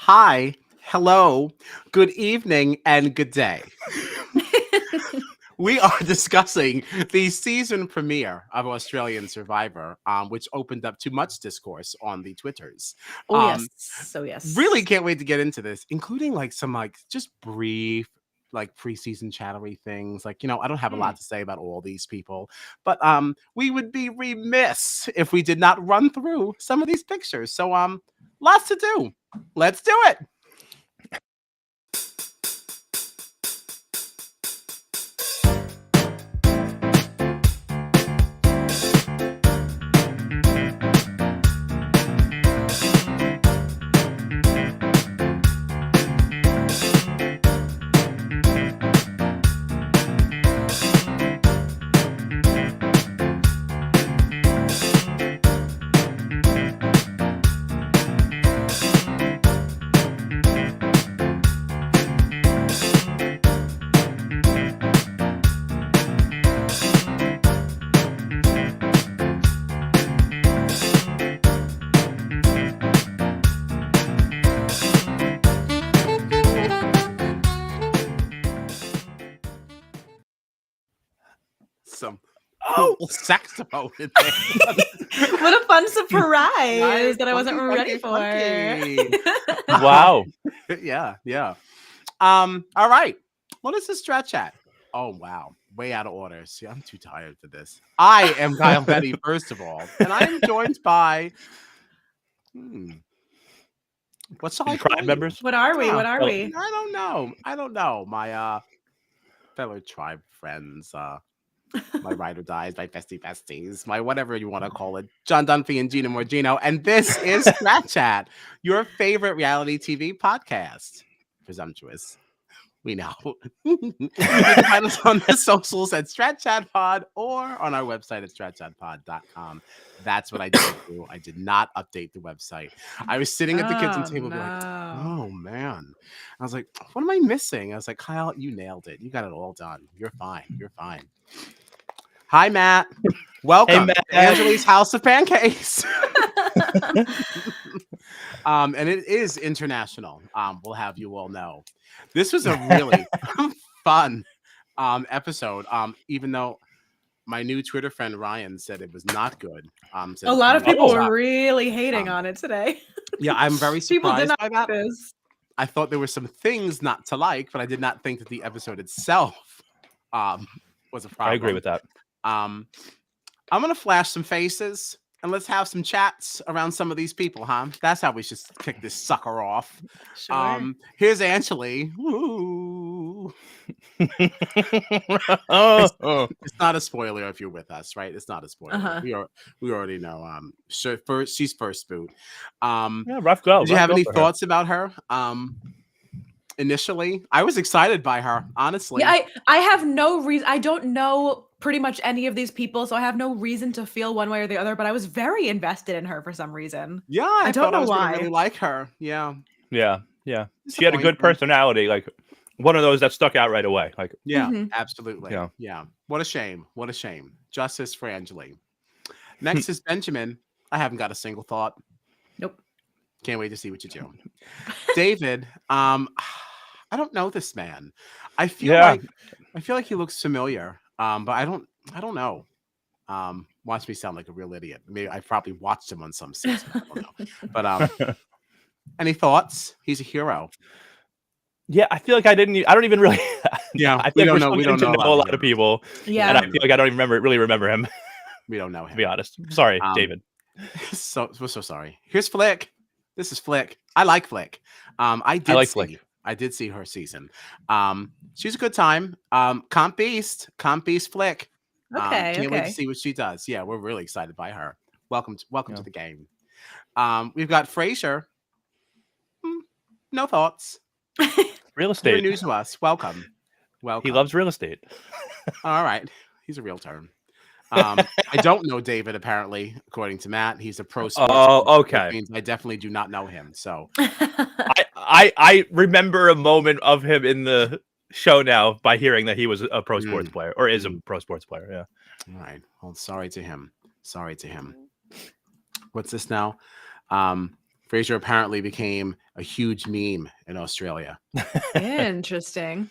Hi, hello, good evening, and good day. We are discussing the season premiere of Australian Survivor, which opened up to much discourse on the Twitters. Oh yes. So Really yes. can't wait to get into this, including like some just brief like preseason chattery things. I don't have a lot to say about all these people, but we would be remiss if we did not run through some of these pictures. So lots to do. Let's do it. Some cool saxophone in there. What a fun surprise Right? that I wasn't ready for. Wow. Yeah. All right. What is the stretch at? Oh wow. Way out of order. See, I'm too tired for this. I am Kyle Betty, first of all, and I am joined by what shall I call Tribe you? members? What are we? Yeah. What are we? I don't know. My fellow tribe friends, my ride or dies, my besties, my whatever you want to call it, John Dunphy and Gina Morgino. And this is Strat Chat, your favorite reality TV podcast. Presumptuous. We know. You can find us on the socials at StratChatPod or on our website at stratchatpod.com. That's what I did do. I did not update the website. I was sitting at the kitchen table like, oh man. I was like, what am I missing? I was like, Kyle, you nailed it. You got it all done. You're fine. You're fine. Hi, Matt. Welcome Matt. to Anjali's House of Pancakes. And it is international. We'll have you all know. This was a really fun episode. Even though my new Twitter friend Ryan said it was not good. A lot of people were really hating on it today. Yeah, I'm very surprised by that. This. I thought there were some things not to like, but I did not think that the episode itself was a problem. I agree with that. I'm gonna flash some faces and let's have some chats around some of these people, huh? That's how we should kick this sucker off. Sure. Here's Anjali. Woo. It's not a spoiler if you're with us, right? It's not a spoiler. We already know. She's first boot. Yeah, rough go. Did you have any thoughts about her? Initially, I was excited by her, honestly. Yeah, I have no reason. I don't know pretty much any of these people, so I have no reason to feel one way or the other, but I was very invested in her for some reason. Yeah, I don't know why. I really like her. Yeah. She had a good personality, like one of those that stuck out right away. Like, absolutely. Yeah. What a shame. Justice for Anjali. Next is Benjamin. I haven't got a single thought. Nope. Can't wait to see what you do. David, I don't know this man. I feel like he looks familiar. But I don't know. Watch me sound like a real idiot. Maybe I probably watched him on some season. I don't know. But any thoughts? He's a hero. Yeah, I feel like I don't even really. Yeah, I think we don't know a lot of people. Yeah, and I feel like I don't even really remember him. We don't know him. To be honest, sorry, David. We're so sorry. Here's Flick. This is Flick. I like Flick. I did see her season. She's a good time. Comp Beast Flick. Can't wait to see what she does. Yeah, we're really excited by her. Welcome to the game. We've got Frasier. No thoughts. Real estate. You're new to us. Welcome. He loves real estate. All right. He's a realtor. I don't know David, apparently, according to Matt. He's a pro sports. Oh, okay. Which means I definitely do not know him. So I remember a moment of him in the show now by hearing that he was a pro sports player or is a pro sports player. Yeah. All right. Well, sorry to him. What's this now? Frasier apparently became a huge meme in Australia. Interesting.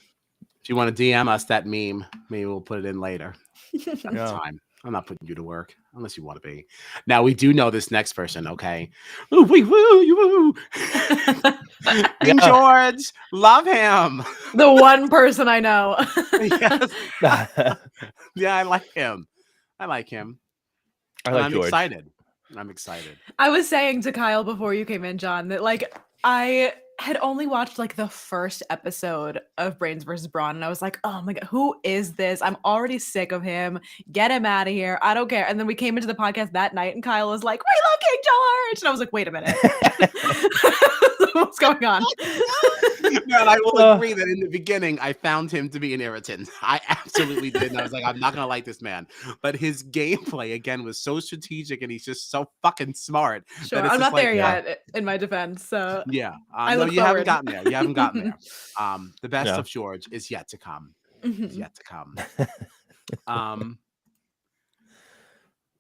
If you want to DM us that meme, maybe we'll put it in later. That's Yeah. fine. I'm not putting you to work unless you want to be. Now we do know this next person, okay? Ooh, wee, woo, you woo. King Yeah. George, love him. The one person I know. Yes. I Yeah, I like him. I like him. And like I'm George. excited. I'm excited. I was saying to Kyle before you came in, John, that like I had only watched like the first episode of Brains versus Brawn, and I was like, oh my god, who is this? I'm already sick of him. Get him out of here. I don't care. And then we came into the podcast that night, and Kyle was like, we love King George. And I was like, wait a minute. What's going on? No, and I will agree that in the beginning, I found him to be an irritant. I absolutely did. And I was like, I'm not going to like this man. But his gameplay, again, was so strategic and he's just so fucking smart. Sure, that it's I'm just not there like, yet in my defense. So Yeah. I No, look you haven't forward. gotten there. You haven't gotten there. The best Yeah. of George is yet to come. Mhm. Is yet to come.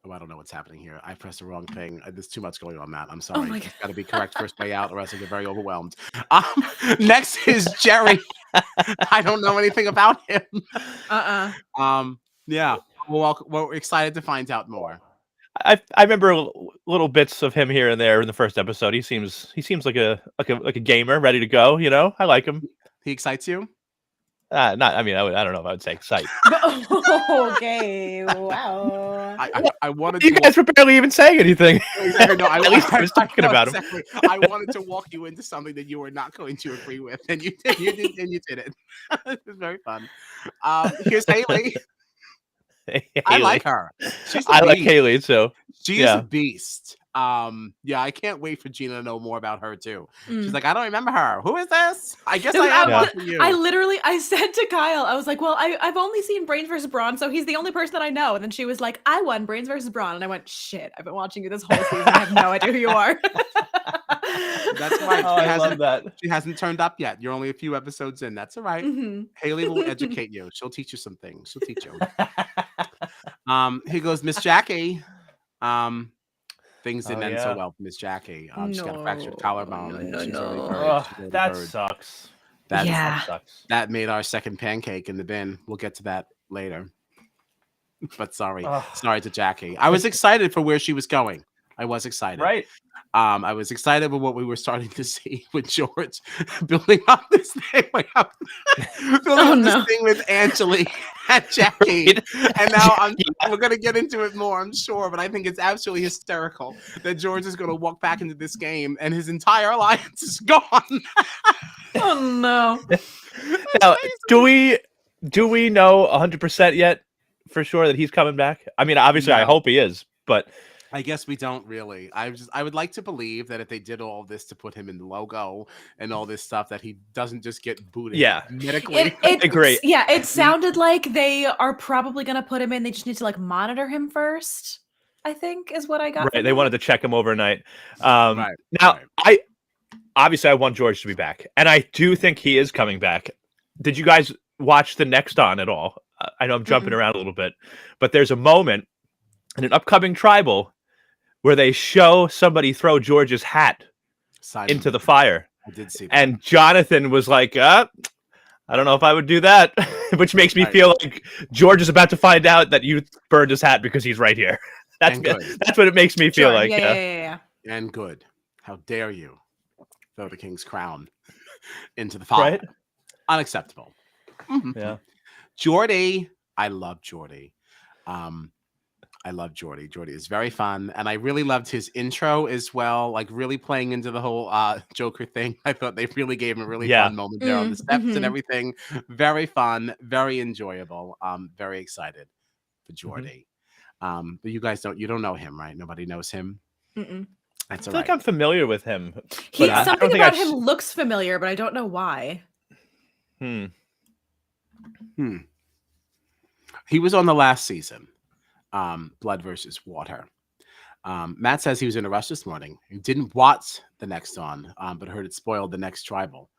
Oh, I don't know what's happening here. I pressed the wrong thing. There's too much going on, Matt. I'm sorry. my It's God. got to be correct first way out, or else I get very overwhelmed. Next is Jerry. I don't know anything about him. Yeah. We're excited to find out more. I remember little bits of him here and there in the first episode. He seems like a gamer ready to go. You know, I like him. He excites you? Not. I mean, I don't know if I would say excite. Okay. Wow. I wanted You to guys were barely even saying anything. Exactly. No, At least I was talking about him. exactly. I wanted to walk you into something that you were not going to agree with, and you did. You did, and you did it. It was very fun. Here's Haley. I like her. She's a I like beast. Haley too. She is a beast. Yeah, I can't wait for Gina to know more about her too. She's like, I don't remember her. Who is this? I guess No, I am I- watching you. I said to Kyle, I was like, well, I've only seen Brains versus Brawn, so he's the only person that I know. And then she was like, I won Brains versus Brawn. And I went, shit, I've been watching you this whole season. I have no idea who you are. That's right. Oh, I love that. She hasn't turned up yet. You're only a few episodes in. That's all right. Mhm. Haley will educate you. She'll teach you some things. She'll teach you. Here goes Miss Jackie. Things didn't end so well for Miss Jackie. She's got a fractured collarbone. and she's already buried. She's already That buried. sucks. That, Yeah. That sucks. that made our second pancake in the bin. We'll get to that later. But sorry. Ugh. Sorry to Jackie. I was excited for where she was going. I was excited. Right. I was excited with what we were starting to see with George building up this thing, this thing with Anjali and Jackie. And now we're going to get into it more, I'm sure, but I think it's absolutely hysterical that George is going to walk back into this game and his entire alliance is gone. Oh no. Now, do we know 100% yet for sure that he's coming back? I mean, obviously, I No. hope he is, but I guess we don't really. I would like to believe that if they did all this to put him in the logo and all this stuff, that he doesn't just get booted. Yeah. medically. Agree. Yeah, it sounded like they are probably gonna put him in. They just need to like monitor him first, I think, is what I got. right, from they that. wanted to check him overnight. Right. Now, right. I want George to be back, and I do think he is coming back. Did you guys watch the next on at all? I know I'm jumping around a little bit, but there's a moment in an upcoming tribal where they show somebody throw George's hat Simon, into the fire. I did see that. And Jonathan was like, I don't know if I would do that, which makes me Right. feel like George is about to find out that you burned his hat because he's right here. That's And good. that's what it makes me feel Sure, like. yeah. And good. How dare you throw the king's crown into the fire? Right? Unacceptable. Yeah. Jordy, I love Jordy. I love Jordy. Jordy is very fun, and I really loved his intro as well. Like really playing into the whole Joker thing. I thought they really gave him a really fun moment there on the steps and everything. Very fun, very enjoyable. Very excited for Jordy. But you guys don't know him, right? Nobody knows him. Mm-mm. That's I all feel like right. I'm familiar with him. He but I don't something think about I've him looks familiar, but I don't know why. He was on the last season, Blood versus Water. Matt says he was in a rush this morning. He didn't watch the next on, but heard it spoiled the next tribal.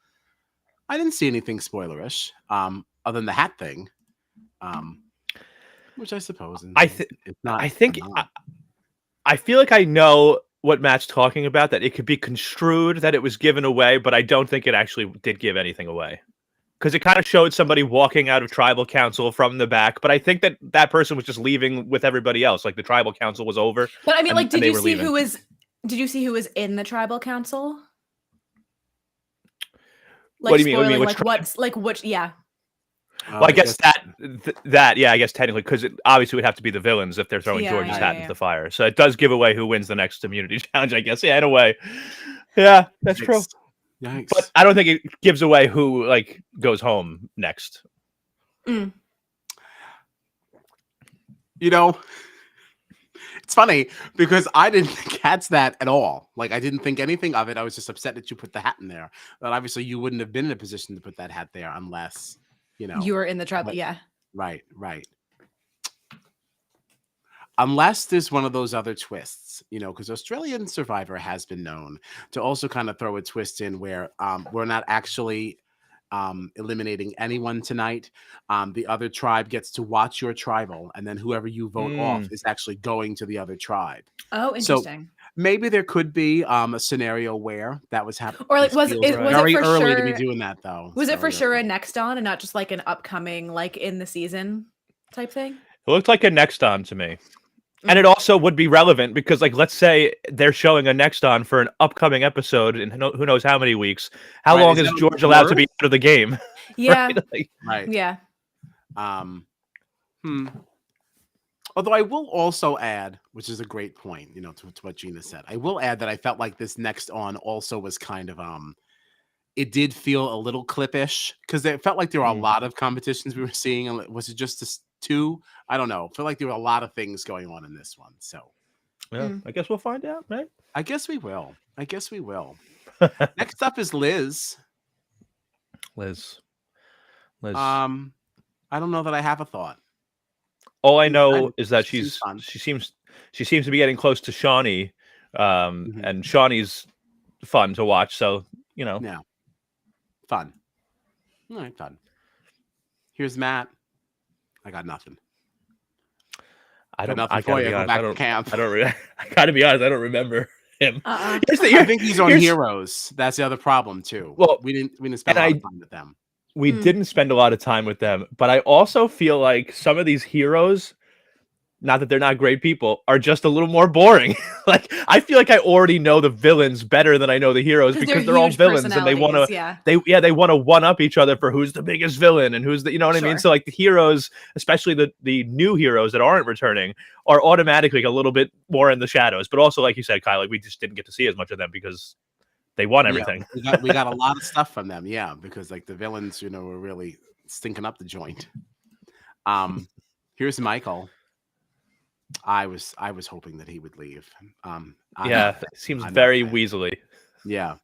I didn't see anything spoilerish, other than the hat thing, which I suppose I it's not. I think not. I feel like I know what Matt's talking about, that it could be construed that it was given away, but I don't think it actually did give anything away. Because it kind of showed somebody walking out of tribal council from the back, but I think that that person was just leaving with everybody else. Like the tribal council was over, But I mean, like, and they were leaving. Did you see who was in the tribal council? What do you mean? Spoiling, Which like tribe? what's like which? Yeah. Well, I guess that yeah, I guess technically, because it obviously would have to be the villains if they're throwing Yeah, George's yeah, hat yeah. into the fire. So it does give away who wins the next immunity challenge, I guess. Yeah, in a way. Yeah, that's true. Yikes. But I don't think it gives away who like goes home next. Mm. You know, it's funny because I didn't think hats that at all. Like I didn't think anything of it. I was just upset that you put the hat in there. But obviously, you wouldn't have been in a position to put that hat there unless You were in the tribal. but- Yeah. Right. Unless there's one of those other twists, because Australian Survivor has been known to also kind of throw a twist in where we're not actually eliminating anyone tonight. The other tribe gets to watch your tribal, and then whoever you vote off is actually going to the other tribe. Oh, interesting. Maybe there could be a scenario where that was happening. Or like, was it very for early to be sure- doing that though? Was it for Very sure early. a next on and not just like an upcoming, like in the season type thing? It looked like a next on to me. And it also would be relevant because, like, let's say they're showing a next on for an upcoming episode in who knows how many weeks. How Right, long is is that George allowed to be worth? out of the game? Yeah. Right? Like, Right. Yeah. Although I will also add, which is a great point, to what Gina said, I will add that I felt like this next on also was kind of it did feel a little clippish because it felt like there were a lot of competitions we were seeing. And was it just this two? I don't know. I feel like there were a lot of things going on in this one. So yeah, I guess we'll find out, right? I guess we will. Next up is Liz. Liz. I don't know that I have a thought. All I know is that she seems fun. she seems to be getting close to Shawnee, and Shawnee's fun to watch. So Yeah. Fun. All right, fun. Here's Matt. I got nothing. I don't. nothing I for gotta you. be Go honest. back I to don't. camp. I don't. I gotta be honest. I don't remember him. Uh-uh. I think he's on Heroes. That's the other problem too. Well, we didn't spend a lot of time with them. We didn't spend a lot of time with them, but I also feel like some of these heroes, not that they're not great people, are just a little more boring. Like I feel like I already know the villains better than I know the heroes because they're all huge villains and they want to personalities, they want to one up each other for who's the biggest villain and who's the what I mean. Sure. So like the heroes, especially the new heroes that aren't returning, are automatically a little bit more in the shadows. But also, like you said, Kyle, like we just didn't get to see as much of them because they won everything. Yeah, we got a lot of stuff from them, because like the villains, were really stinking up the joint. Here's Michael. I was hoping that he would leave. It seems very weaselly. Yeah.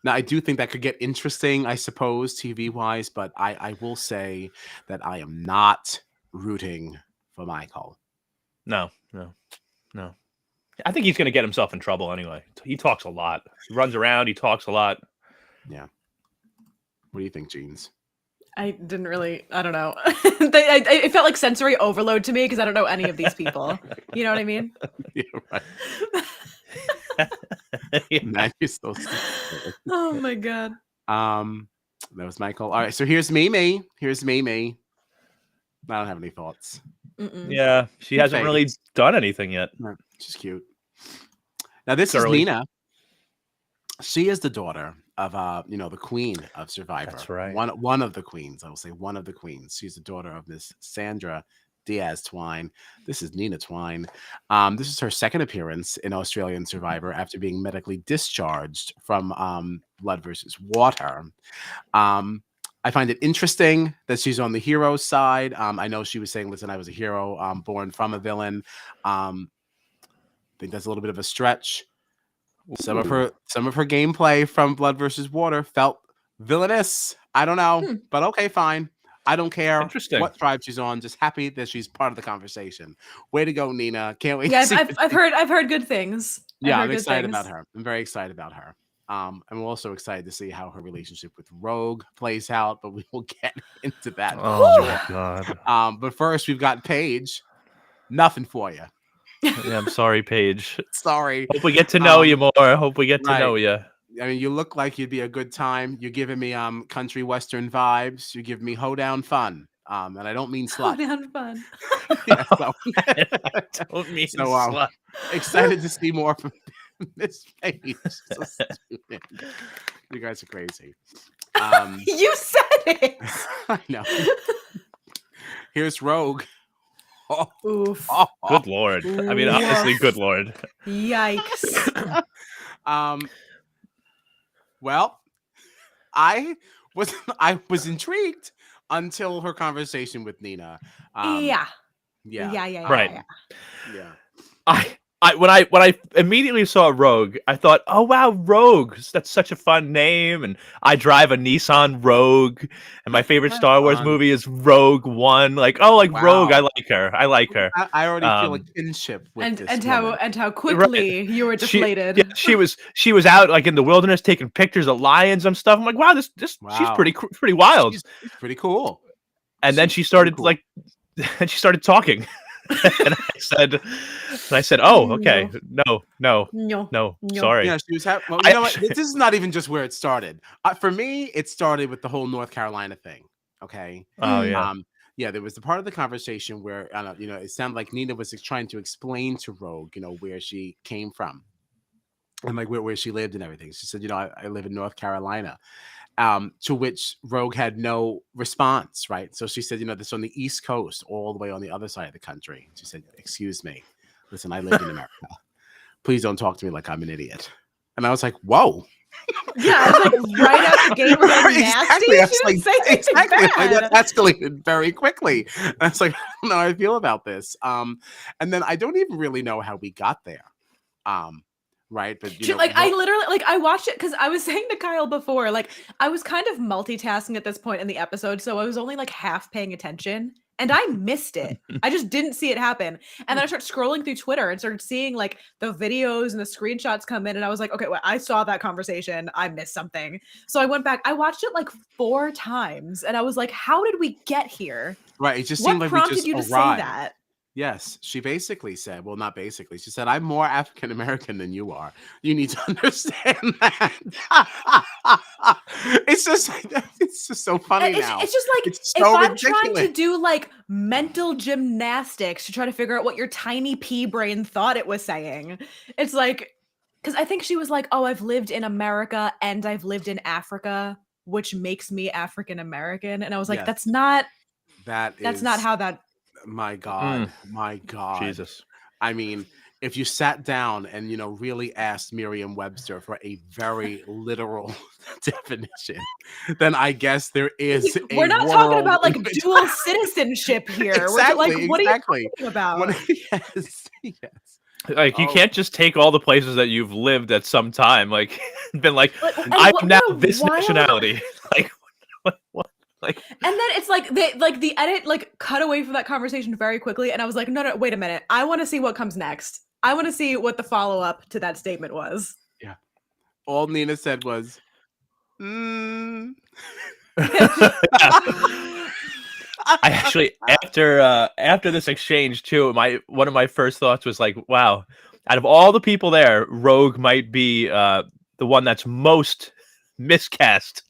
Now I do think that could get interesting, I suppose, TV wise, but I will say that I am not rooting for Michael. No. I think he's going to get himself in trouble anyway. He talks a lot. He runs around. He talks a lot. Yeah. What do you think, Jeans? I didn't really. I don't know. It felt like sensory overload to me because I don't know any of these people. You know what I mean? Yeah, right. Man, you're so stupid. Oh my god. That was Michael. All right, so here's Mimi. I don't have any thoughts. Mm-mm. Yeah, she hasn't really done anything yet. No, she's cute. Now this It's is early. Nina. She is the daughter of the queen of Survivor. That's right. One of the queens. I will say one of the queens. She's the daughter of Miss Sandra Diaz Twine. This is Nina Twine. This is her second appearance in Australian Survivor after being medically discharged from Blood versus Water. I find it interesting that she's on the hero side. I know she was saying, listen, I was a hero born from a villain. I think that's a little bit of a stretch. Some of her gameplay from Blood versus Water felt villainous. I don't know, but okay, fine. I don't care what tribe she's on. Just happy that she's part of the conversation. Way to go, Nina! Can't wait. Yeah, to see I've heard good things. I'm excited about her. I'm very excited about her. I'm also excited to see how her relationship with Rogue plays out, but we will get into that. Oh my god! But first, we've got Paige. Nothing for you. Yeah, I'm sorry, Paige. Sorry. Hope we get to know you more. Hope we get to right. know you. I mean, you look like you'd be a good time. You're giving me country western vibes. You give me hoedown fun. And I don't mean Oh, slut. down fun. Yeah, so I don't mean So, slut. excited to see more from Miss Page. So stupid. You guys are crazy. You said it. I know. Here's Rogue. Oh, Oof. Good Lord. I mean, honestly, good Lord. Yikes. Well, I was intrigued until her conversation with Nina. Yeah. Yeah. Right. Yeah. When I immediately saw Rogue, I thought, oh wow, Rogue. That's such a fun name. And I drive a Nissan Rogue. And my favorite Star Wars movie is Rogue One. Like, oh, like Rogue, I Wow. like her. I like her. I already feel a kinship with this woman. how quickly you were deflated. She was out like in the wilderness taking pictures of lions and stuff. I'm like, wow, this she's pretty wild. She's pretty cool. And then she started and she started talking. and I said, oh, okay, no, sorry. Yeah, she was well, you know what? This is not even just where it started. For me, it started with the whole North Carolina thing. Okay. Oh yeah. Yeah, there was the part of the conversation where it sounded like Nina was trying to explain to Rogue, where she came from and like where she lived and everything. She said, I live in North Carolina. To which Rogue had no response, right? So she said, this on the East Coast, all the way on the other side of the country. She said, excuse me, listen, I live in America. Please don't talk to me like I'm an idiot. And I was like, whoa. Yeah, I was like right out the gate was like nasty. Exactly. That escalated very quickly. And I was like, I don't know how I feel about this. And then I don't even really know how we got there. Right, but I literally I watched it because I was saying to Kyle before, like I was kind of multitasking at this point in the episode, so I was only like half paying attention, and I missed it. I just didn't see it happen, and then I started scrolling through Twitter and started seeing like the videos and the screenshots come in, and I was like, okay, well, I saw that conversation, I missed something, so I went back. I watched it like 4 times, and I was like, how did we get here? Right, it just seemed like we just you to arrived. say that? Yes, she basically said, well, not basically. She said, I'm more African American than you are. You need to understand that. It's just so funny now. It's just like it's so if I'm ridiculous. trying to do like mental gymnastics to try to figure out what your tiny pea brain thought it was saying, it's like, because I think she was like, oh, I've lived in America and I've lived in Africa, which makes me African American. And I was like, that's not how that. My God. Jesus. I mean, if you sat down and, really asked Merriam-Webster for a very literal definition, then I guess there is We're not talking about like dual citizenship here. Exactly, what are you talking about? Yes. Like you can't just take all the places that you've lived at some time, like been like I'm now this nationality. Like what? Like, and then it's like the edit cut away from that conversation very quickly, and I was like, no, wait a minute. I want to see what comes next. I want to see what the follow-up to that statement was. Yeah. All Nina said was, I actually after this exchange too, one of my first thoughts was like, wow, out of all the people there, Rogue might be the one that's most miscast.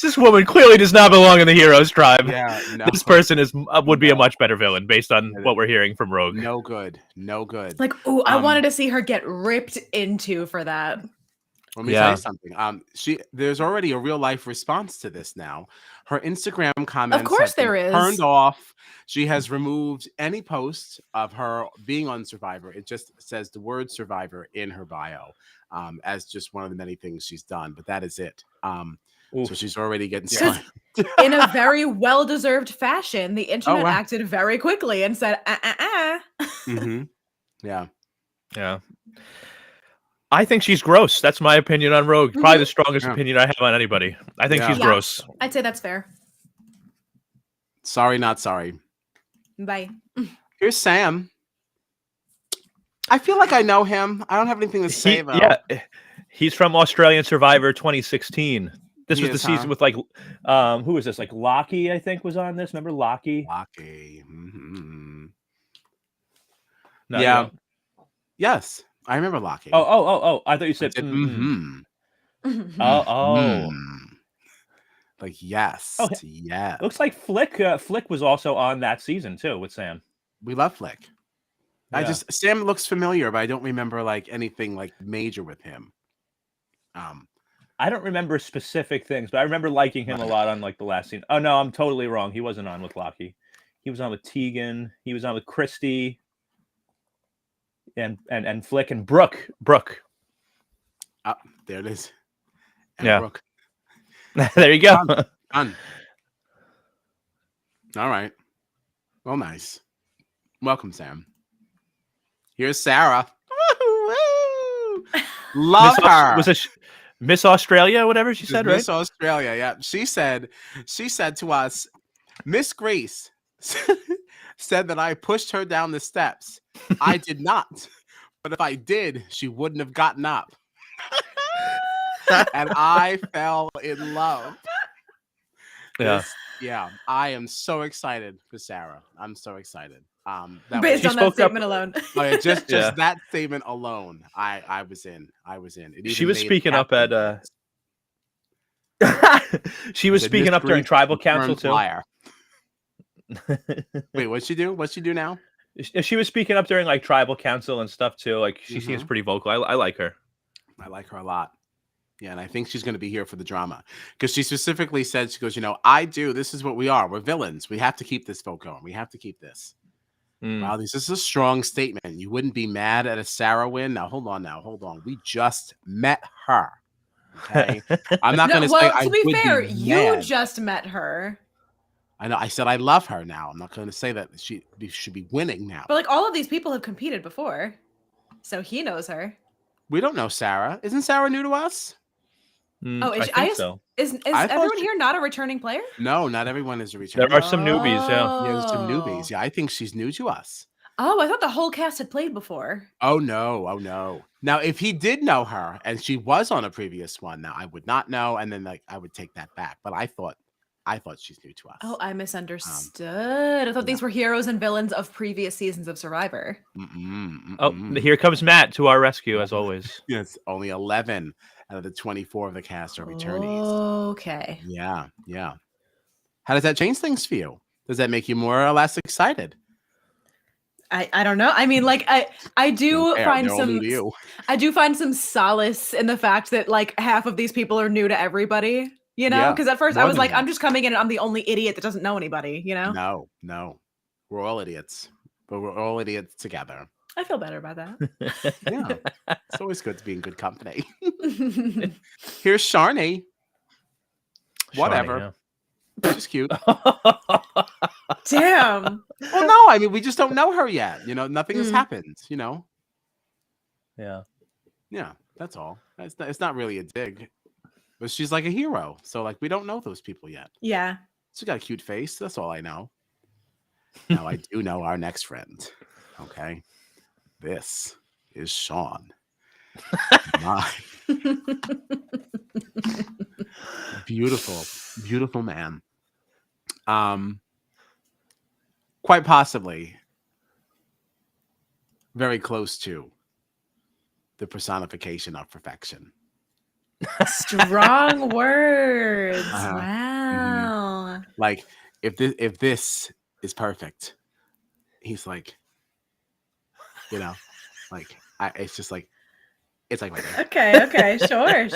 This woman clearly does not belong in the heroes tribe. Yeah, no. This person would be a much better villain based on what we're hearing from Rogue. No good. Like, I wanted to see her get ripped into for that. Let me tell you something. There's already a real life response to this now. Her Instagram comments, of course, there is turned off. She has removed any post of her being on Survivor. It just says the word Survivor in her bio, as just one of the many things she's done. But that is it. So she's already getting started. In a very well-deserved fashion, the internet acted very quickly and said, Mm-hmm. Yeah. I think she's gross. That's my opinion on Rogue. Probably the strongest opinion I have on anybody. I think she's gross. I'd say that's fair. Sorry, not sorry. Bye. Here's Sam. I feel like I know him. I don't have anything to say, though. Yeah, he's from Australian Survivor 2016. This was the season with who was this? Like Lockie, I think, was on this. Remember Lockie? Lockie. Mm-hmm. No, Yes, I remember Lockie. Oh! I thought you I said said, mm. Oh. Like, yes, Oh, yes. looks like Flick. Flick was also on that season too with Sam. We love Flick. Yeah. Sam looks familiar, but I don't remember like anything like major with him. I don't remember specific things, but I remember liking him a Right. lot on like the last scene. Oh no, I'm totally wrong. He wasn't on with Lockie. He was on with Tegan. He was on with Christy. And Flick and Brooke. There it is. And Yeah. Brooke. There you go. Done. All right. Well, nice. Welcome, Sam. Here's Sarah. Woo-hoo! Love her. Was it Miss Australia, whatever she said, right? Miss Australia, yeah. She said to us, Miss Grace said that I pushed her down the steps. I did not. But if I did, she wouldn't have gotten up. And I fell in love. Yeah. Yeah, I am so excited for Sarah. I'm so excited. Based on that statement alone. Oh, yeah, just Yeah. that statement alone, I was in. It She even was made speaking up Captain at dance. she was Said, speaking "Miss up during Grace tribal confirmed council too. liar." Wait, what'd she do? What's she do now? She was speaking up during like tribal council and stuff too. Like she seems pretty vocal. I like her. I like her a lot. Yeah, and I think she's going to be here for the drama because she specifically said, she goes, this is what we are. We're villains. We have to keep this vote going. We have to keep this. Wow, this is a strong statement. You wouldn't be mad at a Sarah win? Now, hold on. We just met her. Okay? I'm not going to say I to be would fair, be you mad. just met her. I know. I said I love her now. I'm not going to say that she should be winning now. But like all of these people have competed before. So he knows her. We don't know Sarah. Isn't Sarah new to us? I think so. Is everyone here not a returning player? No, not everyone is a returning. There are some newbies, yeah. Yeah, there's some newbies. Yeah, I think she's new to us. Oh, I thought the whole cast had played before. Oh no. Now, if he did know her and she was on a previous one, now I would not know, and then like I would take that back. But I thought she's new to us. Oh, I misunderstood. I thought these were heroes and villains of previous seasons of Survivor. Oh, here comes Matt to our rescue as always. Yes, only 11 out of the 24 of the cast are returnees. Okay. Yeah. How does that change things for you? Does that make you more or less excited? I don't know. I mean, like I do find some solace in the fact that like half of these people are new to everybody. You know, because at first I was like, I'm just coming in and I'm the only idiot that doesn't know anybody. You know? No, we're all idiots, but we're all idiots together. I feel better about that. Yeah, it's always good to be in good company. Here's Sharni. Whatever. Yeah. She's cute. Damn. Well, no, I mean, we just don't know her yet. Nothing has happened. Yeah. Yeah, that's all. It's not really a dig, but she's like a hero. So like, we don't know those people yet. Yeah. She's got a cute face. That's all I know. Now I do know our next friend. Okay. This is Sean. My beautiful man. Quite possibly very close to the personification of perfection. Strong words. Wow. Like if this is perfect, he's like, like it's just like it's like okay, sure.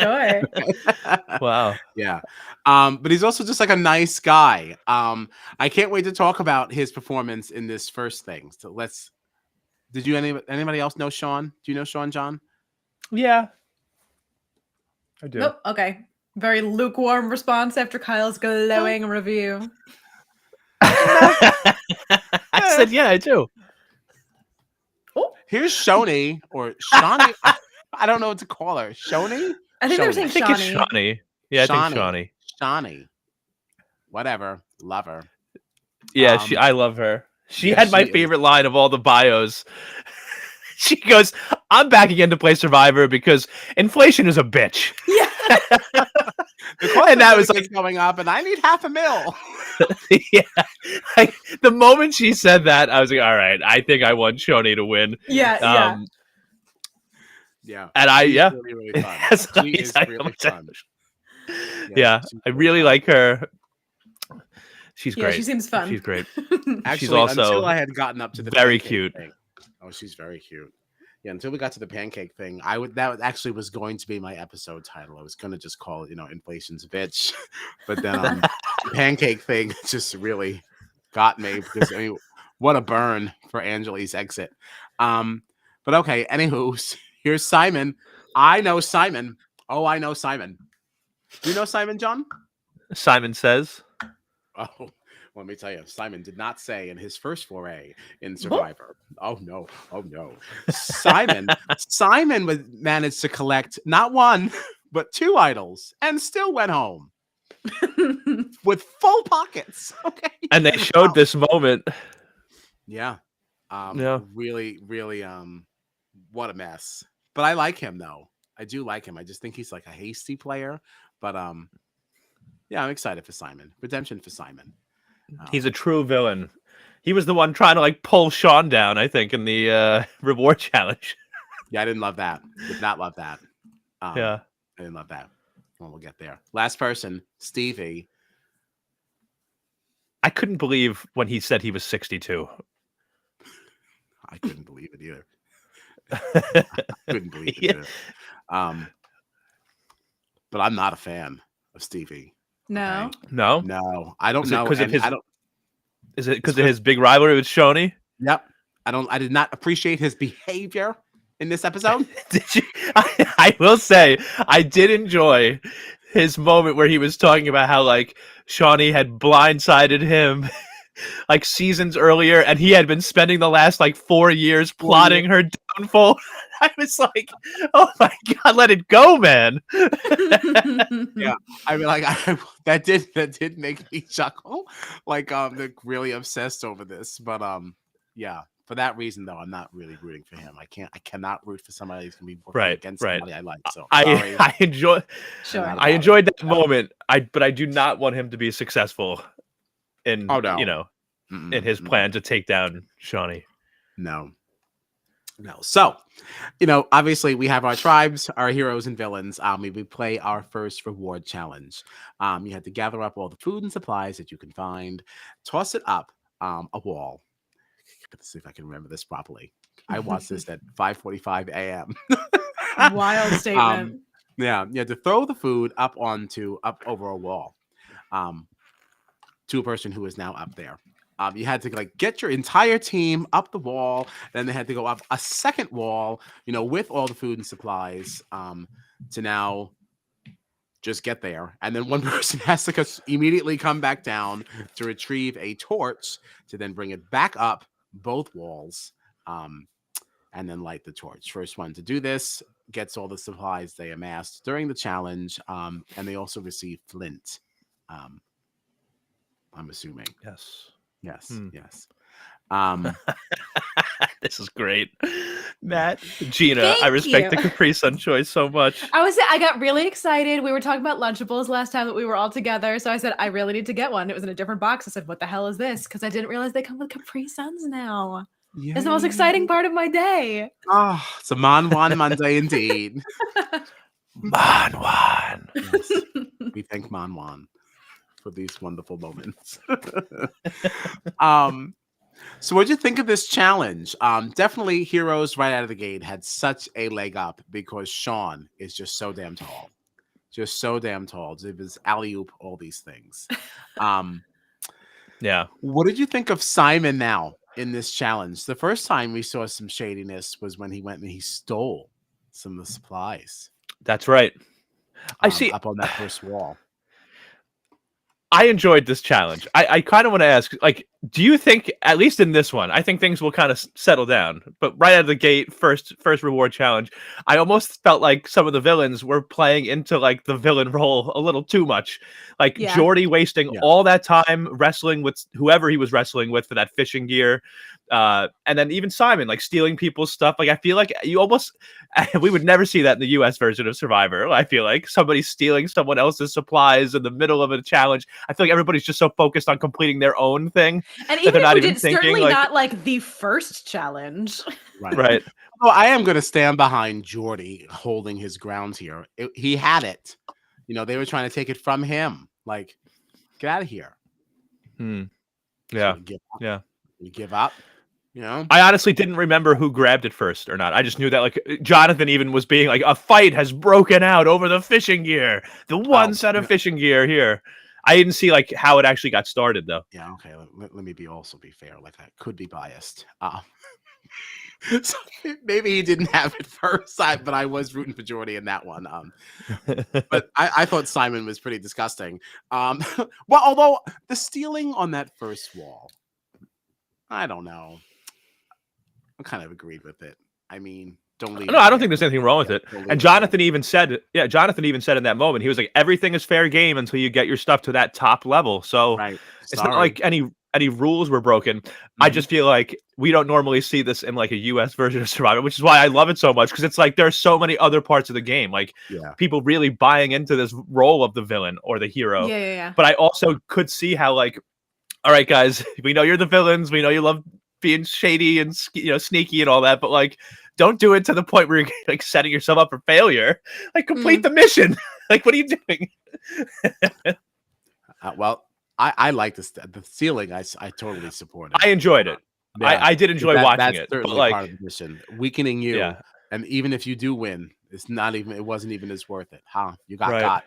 Wow. Yeah. But he's also just like a nice guy. I can't wait to talk about his performance in this first thing. So did you anybody else know Sean? Do you know Sean, John? Yeah. I do. Nope. Okay. Very lukewarm response after Kyle's glowing review. I said, yeah, I do. Oh, here's Shoni or Shawnee. I don't know what to call her. Shoni? I think they were saying Shawnee. I think it's Shawnee. Yeah, I think Shawnee. Shawnee. Whatever. Love her. Yeah, I love her. She had my favorite line of all the bios. She goes, I'm back again to play Survivor because inflation is a bitch. Yeah. And that was like going up and I need $500,000. Yeah. Like, the moment she said that, I was like, all right, I think I want Shoni to win. Yeah. Yeah. And She's yeah, really, really fun. That's She like is exactly really what I fun. yeah, She's I really really fun. like her. She's Yeah, she great. seems fun. She's great. She's Actually, until also I had gotten up to the very pancake cute. thing. Oh, she's very cute. Yeah, until we got to the pancake thing, that actually was going to be my episode title. I was gonna just call it, inflation's bitch. But then the pancake thing just really got me because what a burn for Anjali's exit. But okay, anywho, here's Simon. I know Simon. Oh, I know Simon. Do you know Simon, John? Simon Says. Oh, let me tell you, Simon did not say in his first foray in Boop. Survivor. Oh no, oh no. Simon managed to collect not one, but 2 idols and still went home with full pockets. Okay. And they showed this moment. Yeah. Yeah. Really, really, what a mess. But I like him though. I do like him. I just think he's like a hasty player. But yeah, I'm excited for Simon. Redemption for Simon. He's a true villain. He was the one trying to like pull Sean down, I think, in the reward challenge. Yeah, I didn't love that. Did not love that. Yeah. I didn't love that. Well, we'll get there. Last person, Stevie. I couldn't believe when he said he was 62. I couldn't believe it either. I couldn't believe it either. But I'm not a fan of Stevie. No. Okay? No? No, I don't Is it know. 'cause of and his- I don't. Is it because of his big rivalry with Shawnee? Yep. I did not appreciate his behavior in this episode. Did you? I will say I did enjoy his moment where he was talking about how like Shawnee had blindsided him like seasons earlier, and he had been spending the last like 4 years plotting her downfall. I was like, oh my god, let it go, man. Yeah, I mean, like that did make me chuckle. Like, they're really obsessed over this, but yeah. For that reason, though, I'm not really rooting for him. I cannot root for somebody who's gonna be working against somebody I like. So sorry. I enjoy. Sure. Not I about enjoyed it. that moment. But I do not want him to be successful in no. in his plan to take down Shawnee. No. So, obviously we have our tribes, our heroes and villains. We play our first reward challenge. You have to gather up all the food and supplies that you can find, toss it up a wall. Let's see if I can remember this properly. I watched this at 5:45 a.m. Wild statement. Yeah, you had to throw the food up over a wall, to a person who is now up there. You had to like get your entire team up the wall, and then they had to go up a second wall, with all the food and supplies, to now just get there. And then one person has to immediately come back down to retrieve a torch to then bring it back up both walls, and then light the torch. First one to do this gets all the supplies they amassed during the challenge, and they also receive flint. I'm assuming. Yes. Yes. This is great. Matt, Gina, Thank I respect you. the Capri Sun choice so much. I got really excited. We were talking about Lunchables last time that we were all together. So I said, I really need to get one. It was in a different box. I said, what the hell is this? Because I didn't realize they come with Capri Suns now. It's the most exciting part of my day. Oh, it's a Manwan Monday indeed. Manwan. Yes. We thank Manwan for these wonderful moments. So what'd you think of this challenge? Definitely heroes right out of the gate had such a leg up because Sean is just so damn tall. Just so damn tall. It was alley-oop, all these things. Yeah. What did you think of Simon now in this challenge? The first time we saw some shadiness was when he went and he stole some of the supplies. That's right. I see. Up on that first wall. I enjoyed this challenge. I kind of want to ask, like, do you think, at least in this one, I think things will kind of settle down. But right out of the gate, first reward challenge, I almost felt like some of the villains were playing into like the villain role a little too much. Like Jordy wasting all that time wrestling with whoever he was wrestling with for that fishing gear. And then even Simon, like stealing people's stuff. Like, I feel like we would never see that in the US version of Survivor. I feel like somebody stealing someone else's supplies in the middle of a challenge. I feel like everybody's just so focused on completing their own thing And that they're even if not we even did, thinking certainly like not like the first challenge. Right. right. Well, I am going to stand behind Jordy holding his grounds here. He had it. They were trying to take it from him. Like, get out of here. Hmm. So Yeah. we give up. Yeah. We give up. I honestly didn't remember who grabbed it first or not. I just knew that like Jonathan even was being like, a fight has broken out over the fishing gear. The one set of fishing gear here. I didn't see like how it actually got started though. Yeah. Okay. Let me also be fair. Like, I could be biased. So maybe he didn't have it first, but I was rooting for Jordy in that one. But I thought Simon was pretty disgusting. Well, although the stealing on that first wall, I don't know. I kind of agreed with it. I mean, don't leave. No, I don't think there's anything wrong with it. And Jonathan even said in that moment, he was like, everything is fair game until you get your stuff to that top level. So Right. it's not like any rules were broken. I just feel like we don't normally see this in like a US version of Survivor, which is why I love it so much, because it's like there's so many other parts of the game, like people really buying into this role of the villain or the hero. Yeah. But I also could see how like, all right, guys, we know you're the villains, we know you love being shady and sneaky and all that, but like, don't do it to the point where you're like setting yourself up for failure. Like, complete the mission. Like, what are you doing? Well, I like the ceiling. I totally support it. I enjoyed it. I did enjoy watching that's it. Certainly but like, part of the mission, weakening you, and even if you do win, it wasn't even as worth it. Huh? You got got.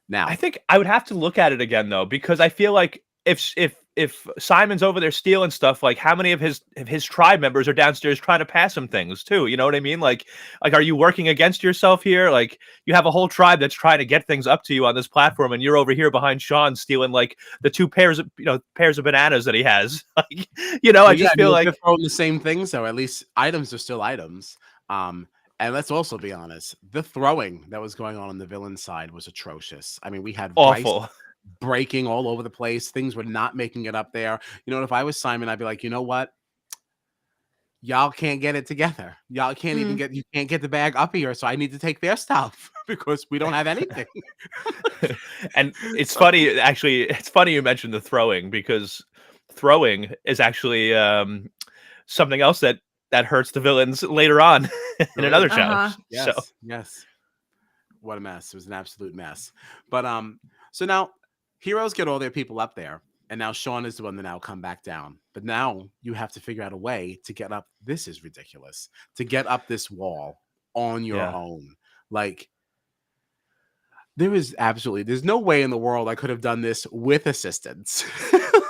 Now I think I would have to look at it again though, because I feel like if Simon's over there stealing stuff, like how many of his tribe members are downstairs trying to pass him things too? You know what I mean? Like are you working against yourself here? Like you have a whole tribe that's trying to get things up to you on this platform, and you're over here behind Sean stealing like the two pairs of bananas that he has. Like I just feel like they're throwing the same things, though. At least items are still items. And let's also be honest, the throwing that was going on the villain side was atrocious. I mean, we had awful. Rice breaking all over the place. Things were not making it up there. If I was Simon, I'd be like, you know what? Y'all can't get it together. Y'all can't even you can't get the bag up here. So I need to take their stuff because we don't have anything. And it's funny, actually, it's funny you mentioned the throwing, because throwing is actually something else that hurts the villains later on in another challenge. Yes. What a mess. It was an absolute mess. But so now heroes get all their people up there, and now Sean is the one that now come back down. But now you have to figure out a way to get up. This is ridiculous. To get up this wall on your own. Like, there's no way in the world I could have done this with assistance.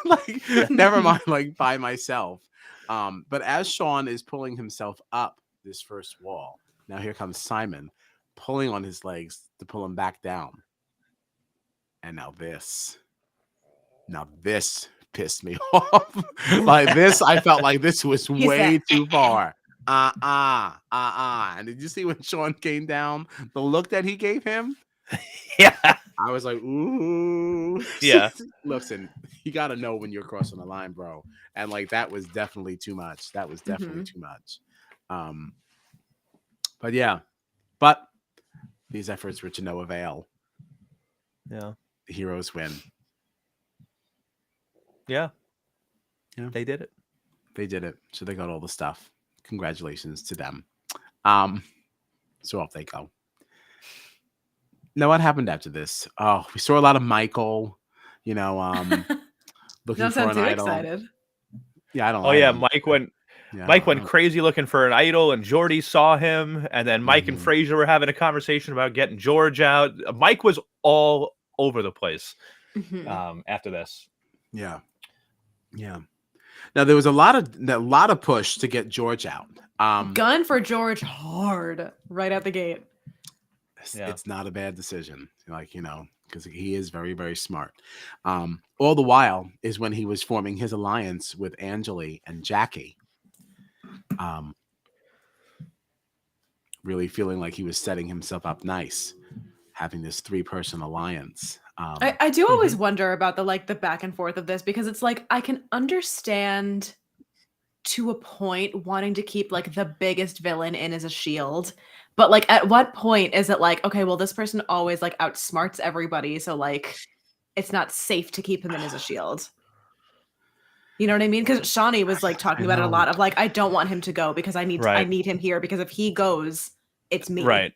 Like, never mind, like by myself. But as Sean is pulling himself up this first wall, now here comes Simon pulling on his legs to pull him back down. And now this pissed me off. Like this, I felt like this was way too far. And did you see when Sean came down, the look that he gave him? Yeah. I was like, ooh. Yeah. Listen, you got to know when you're crossing the line, bro. And like, that was definitely too much. That was definitely too much. But these efforts were to no avail. Yeah. The heroes win. Yeah. They did it. They did it. So they got all the stuff. Congratulations to them. So off they go. Now, what happened after this? Oh, we saw a lot of Michael, looking for an idol. Excited. Yeah, I don't. Oh yeah, Mike went crazy looking for an idol, and Jordy saw him, and then Mike and Fraser were having a conversation about getting George out. Mike was all over the place after this. Yeah. Now there was a lot of push to get George out. Gun for George hard right out the gate. It's not a bad decision, because he is very, very smart. All the while is when he was forming his alliance with Anjali and Jackie. Really feeling like he was setting himself up nice, having this 3-person alliance. I do always wonder about the back and forth of this, because it's like I can understand to a point wanting to keep like the biggest villain in as a shield, but like at what point is it like, okay, well, this person always like outsmarts everybody, so like it's not safe to keep him in as a shield? You know what I mean? Because Shawnee was like talking I about it a know. lot of like, I don't want him to go because I Right. need him here because if he goes, it's me. Right.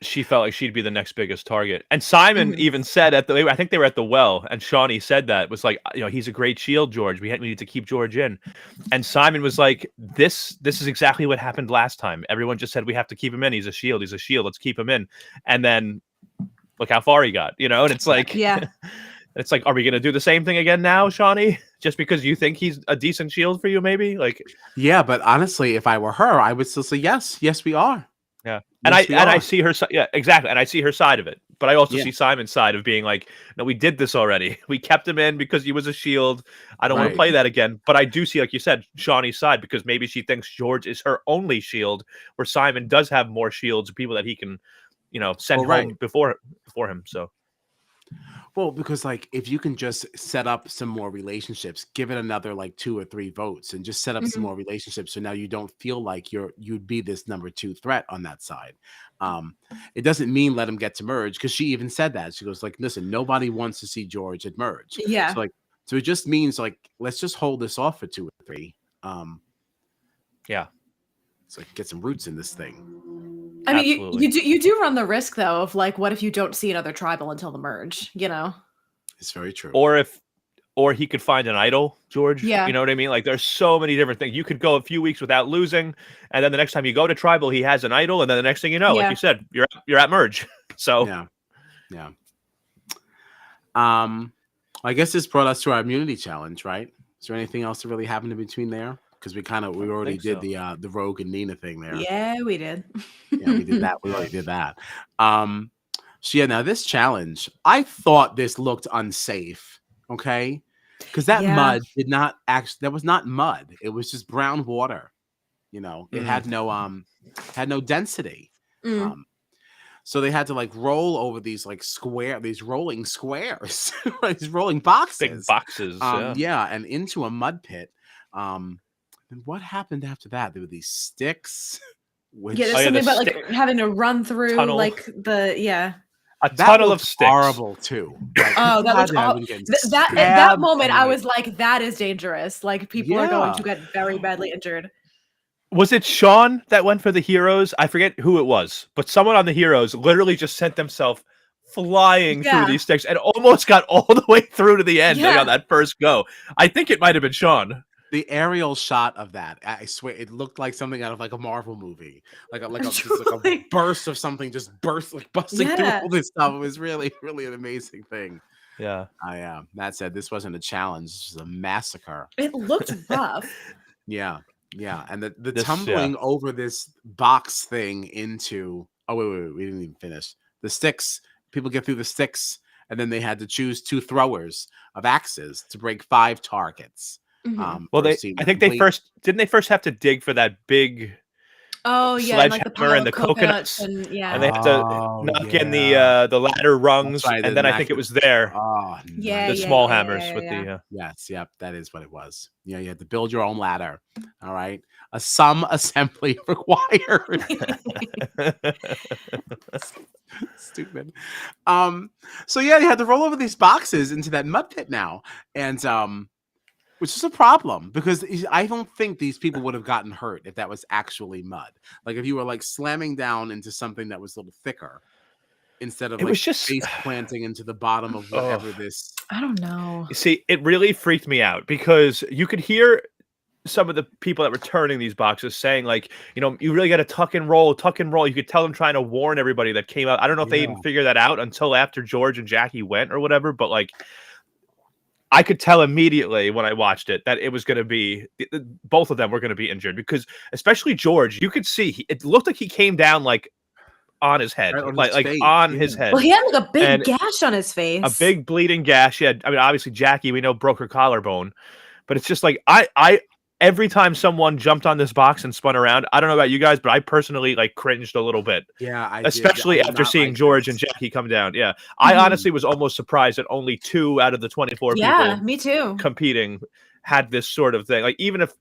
She felt like she'd be the next biggest target. And Simon Mhm. even said I think they were at the well, and Shawnee said that was like, he's a great shield, George. We need to keep George in. And Simon was like, this is exactly what happened last time. Everyone just said we have to keep him in. He's a shield. He's a shield. Let's keep him in. And then look how far he got. And it's like, Yeah. it's like, are we gonna do the same thing again now, Shawnee? Just because you think he's a decent shield for you, maybe? Like, Yeah, but honestly, if I were her, I would still say yes. Yes, we are. yeah. And Yes, we I are. see her yeah, exactly. And I see her side of it. But I also Yeah. see Simon's side of being like, no, we did this already. We kept him in because he was a shield. I don't want to Right. play that again. But I do see, like you said, Shawnee's side, because maybe she thinks George is her only shield, where Simon does have more shields, people that he can, send Well, home before him. So Well, because like if you can just set up some more relationships, give it another like 2 or 3 votes and just set up some Mhm. more relationships so now you don't feel like you'd be this number 2 threat on that side. Um, it doesn't mean let him get to merge because she even said that. She goes like, "Listen, nobody wants to see George at merge." Yeah. So it just means like let's just hold this off for 2 or 3. yeah, So get some roots in this thing. I mean, absolutely. you do run the risk though of like, what if you don't see another tribal until the merge? It's very true. Or he could find an idol, George. Yeah. You know what I mean? Like there's so many different things. You could go a few weeks without losing, and then the next time you go to tribal, he has an idol, and then the next thing you know, like Yeah. you said, you're at merge. So Yeah. Yeah. I guess this brought us to our immunity challenge, right? Is there anything else that really happened in between there? Because we already think did so. the Rogue and Nina thing there. Yeah, we did. Yeah, we did that. We already did that. So yeah, now this challenge, I thought this looked unsafe. Okay, because that Yeah. mud did not actually. That was not mud. It was just brown water. It had no density. Mm. Um, so they had to like roll over these rolling squares, these rolling boxes. Big boxes. Yeah. Yeah, and into a mud pit. And what happened after that? There were these sticks. Which Yeah, there's Oh, yeah, something the about like stick having to run through tunnel. like A that tunnel of looked sticks. horrible too. Like, Oh, that looks imagine all getting that at that stabbed moment and, I like, was like, that is dangerous. Like people are going to get very badly injured. Was it Sean that went for the heroes? I forget who it was, but someone on the heroes literally just sent themselves flying through Yeah. these sticks and almost got all the way through to the end Yeah. on that first go. I think it might have been Sean. the aerial shot of that, I swear, it looked like something out of like a Marvel movie, just like a Truly. burst of something, just busting through Yeah. all this stuff. It was really, really an amazing thing. Yeah. That said, this wasn't a challenge; this was a massacre. It looked rough. Yeah, yeah, and the This, tumbling over this box thing into. Oh wait, we didn't even finish the sticks. People get through the sticks, and then they had to choose 2 throwers of axes to break 5 targets. Mhm. Well, First team to I think they complete. didn't have to dig for that big Oh yeah, and like the sledgehammer pile and the of coconuts coconuts, and and yeah. they had to Oh, knock in yeah. the ladder That's rungs, right, and the then I think it knack was there oh, Yeah, the nice. yeah, small yeah, hammers yeah, with yeah. the. Yes, yep, that is what it was. Yeah, you had to build your own ladder. All right. Some assembly required. Stupid. So yeah, you had to roll over these boxes into that mud pit now. And which is a problem because I don't think these people would have gotten hurt if that was actually mud. Like if you were like slamming down into something that was a little thicker instead of It like was just. face planting into the bottom of Oh, whatever this. I don't know. see, it really freaked me out because you could hear some of the people that were turning these boxes saying like, you really got to tuck and roll. You could tell them trying to warn everybody that came out. I don't know if they Yeah. even figured that out until after George and Jackie went or whatever, but like I could tell immediately when I watched it that it was going to be both of them were going to be injured because especially George, you could see it looked like he came down like on his head, Right on his like face, on yeah. his head. Well, he had like a big And gash on his face. a big bleeding gash. Yeah, I mean, obviously Jackie, we know broke her collarbone, but it's just like I every time someone jumped on this box and spun around, I don't know about you guys, but I personally like cringed a little bit. Yeah, I Especially did after not seeing like George this. and Jackie come down. Yeah, I Mhm. honestly was almost surprised that only 2 out of the 24 Yeah, people me too. competing had this sort of thing. Like even if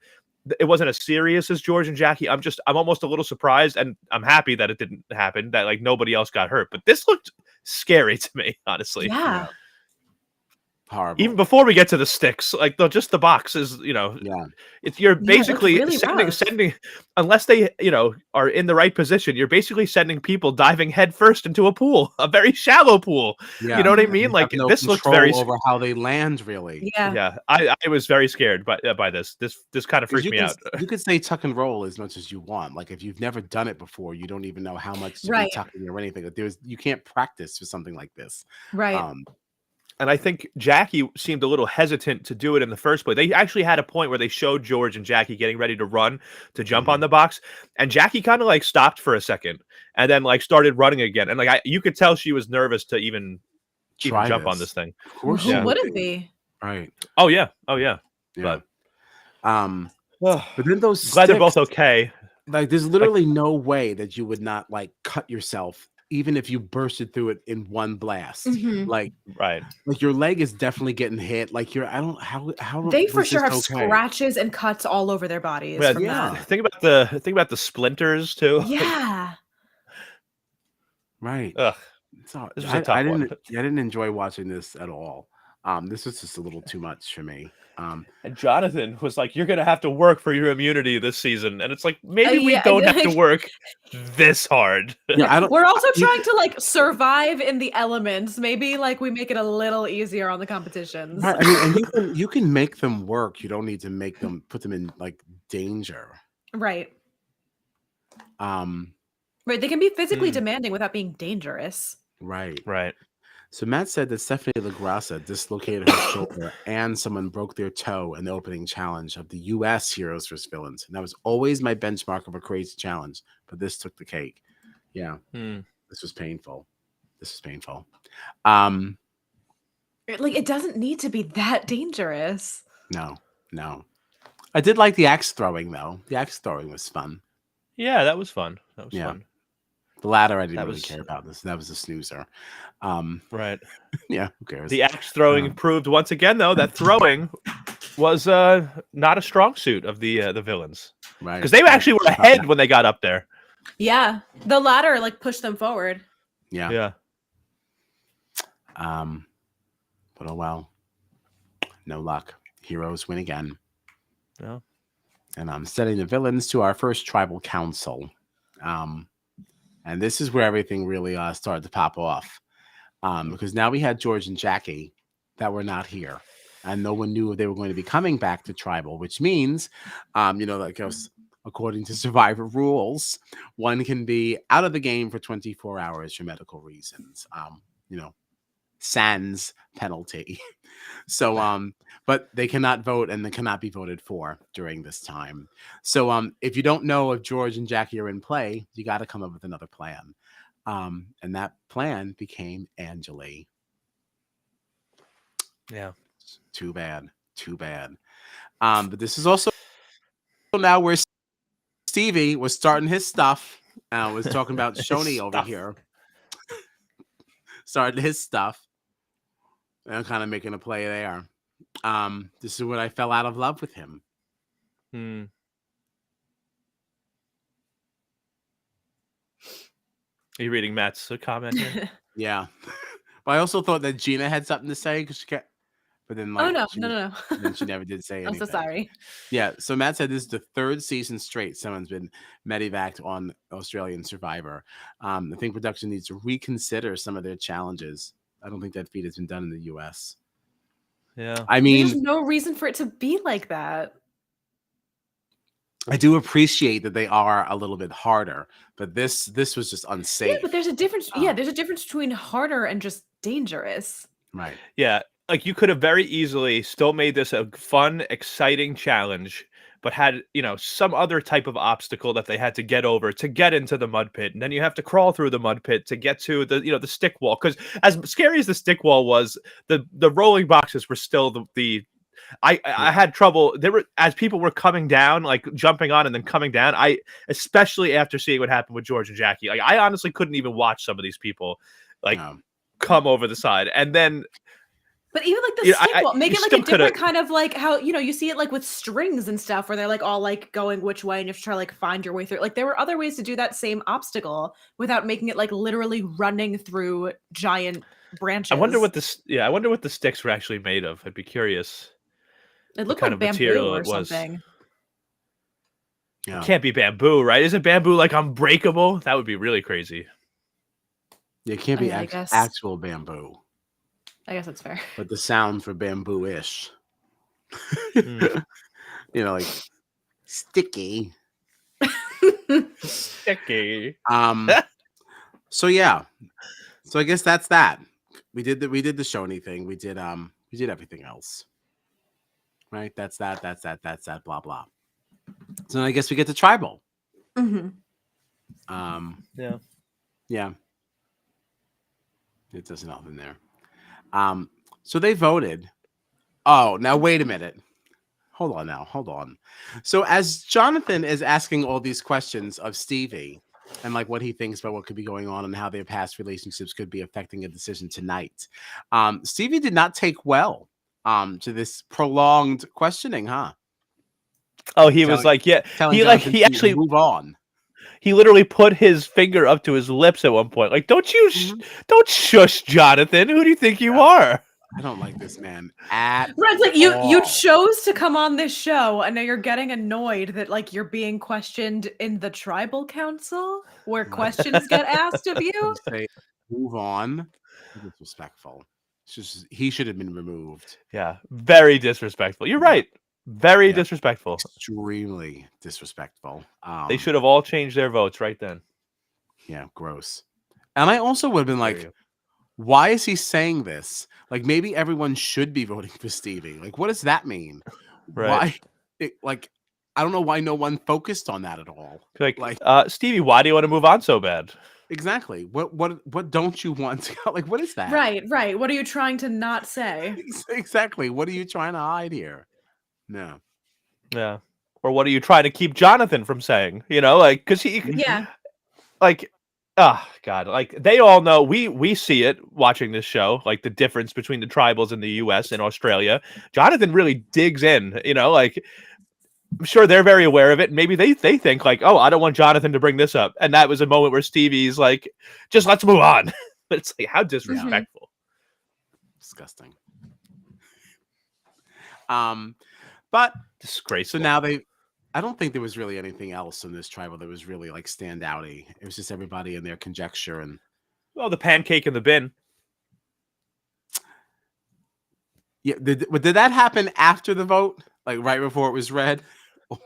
it wasn't as serious as George and Jackie, I'm almost a little surprised, and I'm happy that it didn't happen. That like nobody else got hurt, but this looked scary to me, honestly. Yeah. Horrible. Even before we get to the sticks, like just the box is, Yeah. you're Yeah, it looked basically really rough. sending, unless they, are in the right position, you're basically sending people diving headfirst into a pool, a very shallow pool. You Yeah. know what I Mhm. And mean? you have Like no this looked very, control over how they land, really. Yeah. yeah. I was very scared by this. This kind of Because freaked me out. you could say tuck and roll as much as you want. Like if you've never done it before, you don't even know how much to be Right. tucking or anything. Like, you can't practice for something like this. Right. And I think Jackie seemed a little hesitant to do it in the first place. They actually had a point where they showed George and Jackie getting ready to run to jump on the box, and Jackie kind of like stopped for a second and then like started running again. And like you could tell she was nervous to even jump on this thing. Of course, Who you wouldn't be. be? Right. Oh yeah. Yeah. But But then those glad they're both sticks, okay. like there's literally no way that you would not like cut yourself, even if you bursted through it in one blast. Mhm. Like Right. your leg is definitely getting hit. Like how They for was sure have this okay? scratches and cuts all over their bodies Yeah, from yeah. that. Think about the splinters too. Yeah. Right. Ugh, So this was a tough one. I didn't enjoy watching this at all. This was just a little too much for me. And Jonathan was like, "You're gonna have to work for your immunity this season," and it's like maybe we Yeah, don't have to work this hard. Yeah, I don't. We're also you- trying to like survive in the elements. Maybe like we make it a little easier on the competitions. Right, I mean, and you can make them work. You don't need to put them in like danger. Right. Um, Right. They can be physically Hmm. demanding without being dangerous. right. Right. So Matt said that Stephanie LaGrassa dislocated her shoulder and someone broke their toe in the opening challenge of the U.S. Heroes vs. Villains. And that was always my benchmark of a crazy challenge, but this took the cake. Yeah, this was painful. Like it doesn't need to be that dangerous. No. I did like the axe throwing, though. The axe throwing was fun. Yeah, that was fun. Yeah. Fun. The ladder, I didn't That really was- care about this. That was a snoozer. Right. Yeah, who cares? The axe throwing proved once again, though, that throwing was not a strong suit of the villains, Right. because they actually were ahead when they got up there. Yeah. The ladder like pushed them forward. Yeah. Yeah. But oh well. No luck. Heroes win again. Yeah. And I'm sending the villains to our first tribal council. And this is where everything really started to pop off. Because now we had George and Jackie that were not here. And no one knew if they were going to be coming back to tribal, which means, like according to Survivor rules, one can be out of the game for 24 hours for medical reasons. Sans penalty. So, but they cannot vote and they cannot be voted for during this time. So, if you don't know if George and Jackie are in play, you got to come up with another plan. And that plan became Anjali. Yeah. Too bad. But this is also now where Stevie was starting his stuff. Was talking about Shoni over here. Started his stuff. And kind of making a play there. This is when I fell out of love with him. Are you reading Matt's comment here? Yeah. But I also thought that Gina had something to say because she kept. But then, Oh like, no. then she never did say I'm anything. so sorry. Yeah. So Matt said this is the third season straight someone's been medevaced on Australian Survivor. I think production needs to reconsider some of their challenges. I don't think that feat has been done in the U.S. Yeah. I There's mean, no reason for it to be like that. I do appreciate that they are a little bit harder, but this was just unsafe. Yeah, but there's a difference. There's a difference between harder and just dangerous. Right. Yeah. Like you could have very easily still made this a fun, exciting challenge, but had, some other type of obstacle that they had to get over to get into the mud pit. And then you have to crawl through the mud pit to get to the stick wall. Because as scary as the stick wall was, the rolling boxes were still I had trouble. There were, as people were coming down, like jumping on and then coming down. Especially after seeing what happened with George and Jackie, like I honestly couldn't even watch some of these people come over the side. And then, but even like the stick wall, make it like a different coulda... kind of like how you see it like with strings and stuff where they're like all like going which way and you have to try to like find your way through. Like there were other ways to do that same obstacle without making it like literally running through giant branches. I wonder what this. Yeah, I wonder what the sticks were actually made of. I'd be curious It what looked kind like of bamboo material or it was. something. It Yeah. can't be bamboo, right? Isn't bamboo like unbreakable? That would be really crazy. It can't Oh, be yeah, I guess. actual bamboo, I guess that's fair. but the sound for bamboo-ish. Mm. Like sticky. Sticky. So yeah. So I guess that's that. We did the Shoney thing. We did everything else. Right? That's that, blah blah. So I guess we get to tribal. Mm-hmm. Yeah. Yeah. It does nothing there. So they voted. Oh, now wait a minute. Hold on. So as Jonathan is asking all these questions of Stevie and like what he thinks about what could be going on and how their past relationships could be affecting a decision tonight, Stevie did not take well to this prolonged questioning, huh? Oh, he was like, yeah. Telling He like Jonathan he to actually move on. he literally put his finger up to his lips at one point. Like, don't shush, Jonathan. Who do you think you are? I don't like this man at Right, it's like you all. chose to come on this show, and now you're getting annoyed that like you're being questioned in the tribal council where questions get asked of you. Say move on. Disrespectful. He should have been removed. Yeah, very disrespectful. You're right. Very disrespectful. Extremely disrespectful. They should have all changed their votes right then. Yeah, gross. And I also would have been like, why is he saying this? Like, maybe everyone should be voting for Stevie. Like, what does that mean? Right. Why? I don't know why no one focused on that at all. Like, Stevie, why do you want to move on so bad? Exactly. What don't you want? Like, what is that? Right. What are you trying to not say? Exactly. What are you trying to hide here? No. Yeah. Or what are you trying to keep Jonathan from saying? Like, because he, Yeah. like, oh God, like they all know. We see it watching this show, like the difference between the tribals in the U.S. and Australia. Jonathan really digs in. Like I'm sure they're very aware of it. Maybe they think like, oh, I don't want Jonathan to bring this up, and that was a moment where Stevie's like, just let's move on. But it's like, how disrespectful. Disgusting. But disgraceful. So now I don't think there was really anything else in this tribal that was really like standouty. It was just everybody in their conjecture and the pancake in the bin. Yeah, did that happen after the vote, like right before it was read,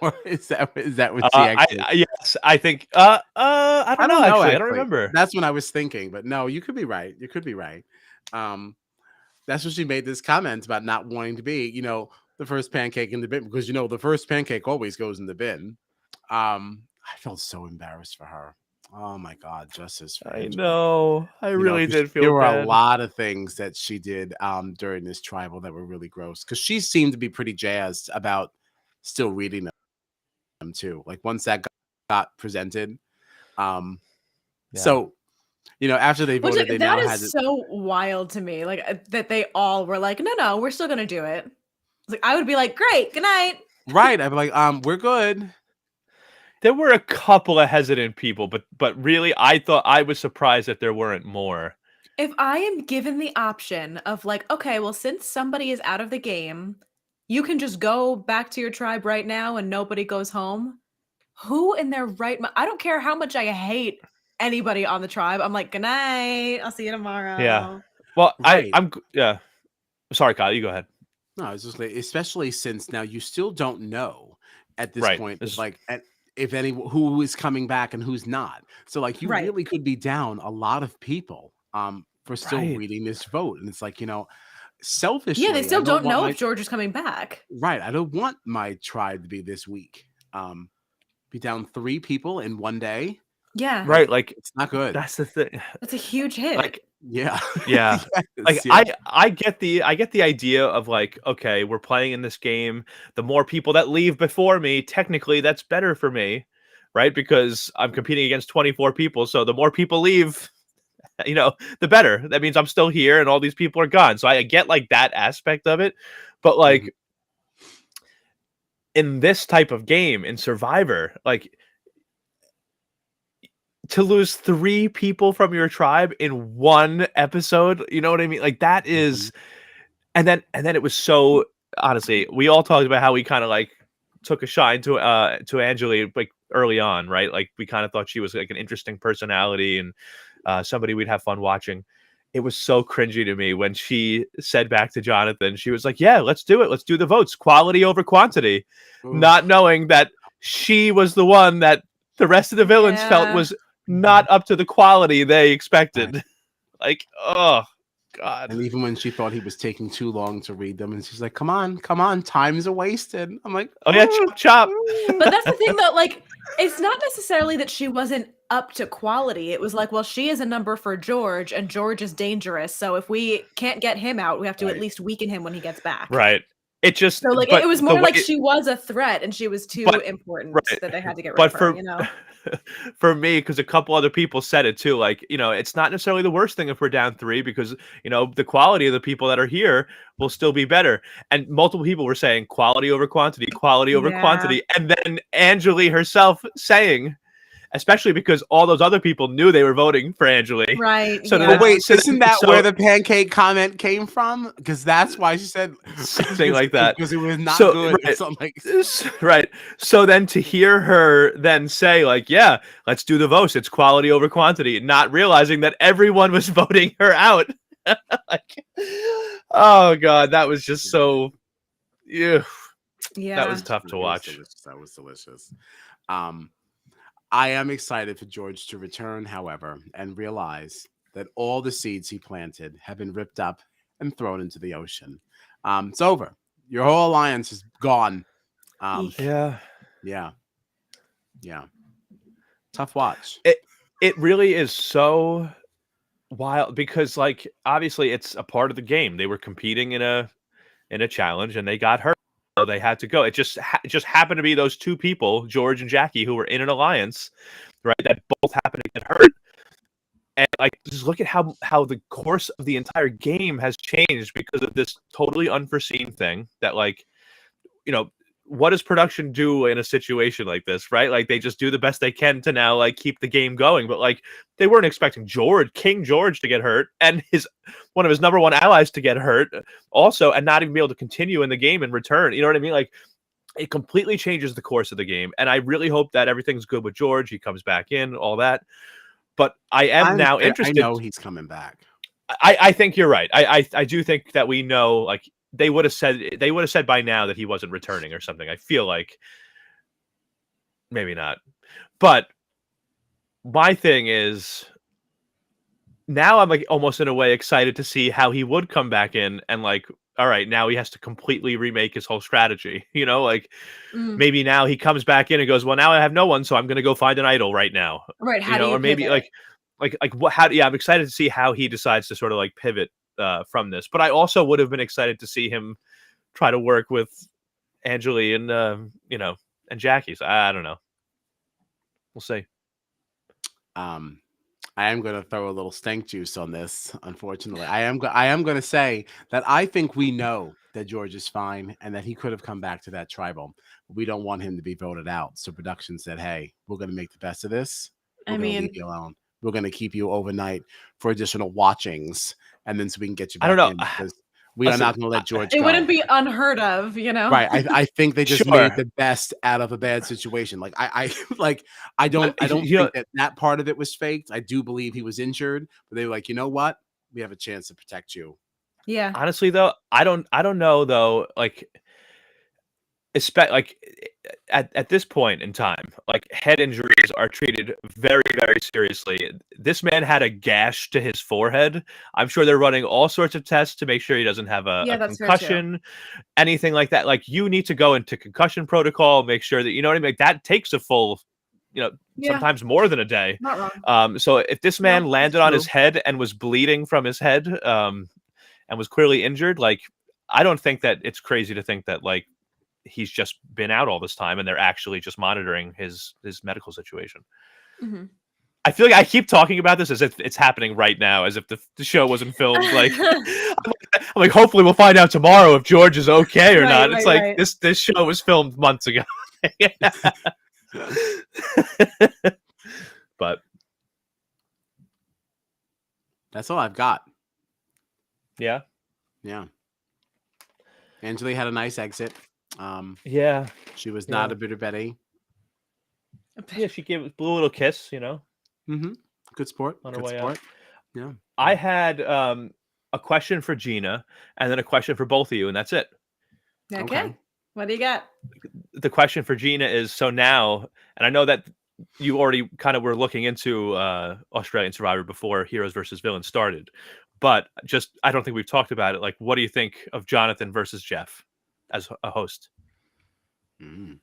or is that what she actually? Yes, I think. I don't know. Actually, I don't remember. That's when I was thinking, but no, you could be right. You could be right. That's when she made this comment about not wanting to be, the first pancake in the bin, because the first pancake always goes in the bin. I felt so embarrassed for her. Oh my God, justice for I Anjali. know. I really did feel there were bad. a lot of things that she did during this tribal that were really gross, because she seemed to be pretty jazzed about still reading them too. Like once that got presented. So after they voted, they now had so wild to me, like that they all were like, no, we're still gonna do it. Like I would be like, great, good night. Right. I'd be like, we're good. There were a couple of hesitant people, but really, I was surprised that there weren't more. If I am given the option of like, okay, well, since somebody is out of the game, you can just go back to your tribe right now and nobody goes home. Who in their right mind? I don't care how much I hate anybody on the tribe. I'm like, good night. I'll see you tomorrow. Yeah. Well, right. I'm yeah. Sorry, Kyle. You go ahead. No, it's just like, especially since now you still don't know at this point, like if who is coming back and who's not. So like you really could be down a lot of people for still reading this vote. And it's like, selfishly. Yeah, they still don't know if George is coming back. Right. I don't want my tribe to be this weak. Be down 3 people in one day. Yeah. Right. Like it's not good. That's the thing. That's a huge hit. Like yeah. Yes, like I get the idea of like, okay, we're playing in this game. The more people that leave before me, technically that's better for me, right? Because I'm competing against 24 people. So the more people leave, the better. That means I'm still here and all these people are gone. So I get like that aspect of it. But like in this type of game, in Survivor, like to lose 3 people from your tribe in one episode, you know what I mean? Like that is, and then it was so, honestly, we all talked about how we kind of like took a shine to Anjali like early on, right? Like we kind of thought she was like an interesting personality and somebody we'd have fun watching. It was so cringy to me when she said back to Jonathan, she was like, "Yeah, let's do it. Let's do the votes, quality over quantity," not knowing that she was the one that the rest of the villains felt was not up to the quality they expected. Right. Like, oh God. And even when she thought he was taking too long to read them, and she's like, come on, times are wasted. I'm like, oh yeah, chop chop. But that's the thing, though. Like, it's not necessarily that she wasn't up to quality. It was like, well, she is a number for George, and George is dangerous. So if we can't get him out, we have to at least weaken him when he gets back. Right. It just so like it was more like she was a threat, and she was too important that they had to get rid of her. You know. For me, because a couple other people said it too, like, you know, it's not necessarily the worst thing if we're down 3 because, you know, the quality of the people that are here will still be better. And multiple people were saying quality over quantity, quality over quantity. And then Anjali herself saying, especially because all those other people knew they were voting for Anjali. Right. So isn't that where the pancake comment came from? Because that's why she said something like that. Because it was not good. Right. Something like right. So then to hear her then say, like, yeah, let's do the votes. It's quality over quantity, not realizing that everyone was voting her out. Like, oh God, that was just so that was tough to watch. That was delicious. I am excited for George to return, however, and realize that all the seeds he planted have been ripped up and thrown into the ocean. It's over. Your whole alliance is gone. Yeah. Tough watch. It really is so wild because, like, obviously it's a part of the game. They were competing in a challenge and they got hurt. So they had to go. It just happened to be those 2 people, George and Jackie, who were in an alliance, right? That both happened to get hurt. And like, just look at how the course of the entire game has changed because of this totally unforeseen thing. That, like, you know, what does production do in a situation like this, right? Like, they just do the best they can to now, like, keep the game going. But like, they weren't expecting King George to get hurt and one of his number 1 allies to get hurt also, and not even be able to continue in the game in return. You know what I mean? Like, it completely changes the course of the game. And I really hope that everything's good with George. He comes back in, all that. But I'm now interested. I know he's coming back. I think you're right. I do think that we know, like, they would have said by now that he wasn't returning or something. I feel like maybe not. But my thing is, now I'm like almost in a way excited to see how he would come back in and, like, all right, now he has to completely remake his whole strategy. You know, like maybe now he comes back in and goes, well, now I have no one, so I'm going to go find an idol right now. Right. How do you or maybe pivot? like what? How? Yeah, I'm excited to see how he decides to sort of like pivot from this. But I also would have been excited to see him try to work with Anjali and and Jackie. So I don't know. We'll see. I am going to throw a little stank juice on this. Unfortunately, I am going to say that I think we know that George is fine and that he could have come back to that tribal. But we don't want him to be voted out. So production said, "Hey, we're going to make the best of this. We're going to leave you alone. We're going to keep you overnight for additional watchings, and then so we can get you back." I don't know. Because we are not going to let George go. It wouldn't be unheard of, you know? Right. I think they just made the best out of a bad situation. Like, I don't think that part of it was faked. I do believe he was injured, but they were like, you know what? We have a chance to protect you. Yeah. Honestly, though, I don't know, though, like, like at this point in time, like, head injuries are treated very, very seriously. This man had a gash to his forehead. I'm sure they're running all sorts of tests to make sure he doesn't have a concussion, anything like that. Like, you need to go into concussion protocol, make sure that, you know what I mean? Like, that takes a full, sometimes more than a day. Not wrong. So if this man landed on his head and was bleeding from his head, and was clearly injured, like, I don't think that it's crazy to think that, like, he's just been out all this time and they're actually just monitoring his medical situation. Mm-hmm. I feel like I keep talking about this as if it's happening right now, as if the show wasn't filmed. Like, I'm like, hopefully we'll find out tomorrow if George is okay or not. It's like this show was filmed months ago. But That's all I've got. Yeah. Yeah. Anjali had a nice exit. Yeah. She was Yeah. not a bitter Betty. Yeah, she blew a little kiss, Mm-hmm. Good sport. on her Good way out. sport. Yeah. I had a question for Gina and then a question for both of you, and that's it. Okay. What do you got? The question for Gina is, so now, and I know that you already kind of were looking into Australian Survivor before Heroes versus Villains started, but just I don't think we've talked about it. Like, what do you think of Jonathan versus Jeff as a host? Mm.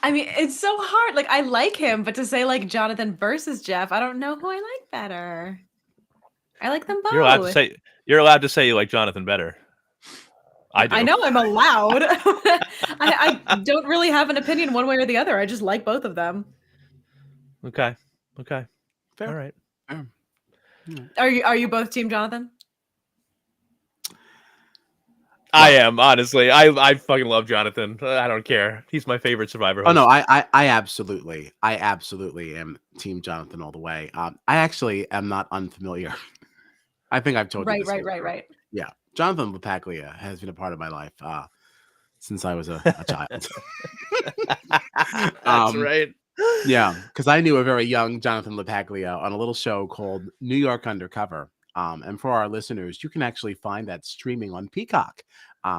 I mean, it's so hard. Like, I like him, but to say like Jonathan versus Jeff, I don't know who I like better. I like them both. You're allowed to say you like Jonathan better. I do. I know I'm allowed. I don't really have an opinion one way or the other. I just like both of them. Okay. Fair. All right. Fair. Are you both Team Jonathan? I am, honestly. I fucking love Jonathan. I don't care. He's my favorite Survivor host. Oh no, I absolutely am Team Jonathan all the way. I actually am not unfamiliar. I think I've told you this. Right. Yeah, Jonathan LaPaglia has been a part of my life since I was a child. That's right. Yeah, because I knew a very young Jonathan LaPaglia on a little show called New York Undercover. And for our listeners, you can actually find that streaming on Peacock,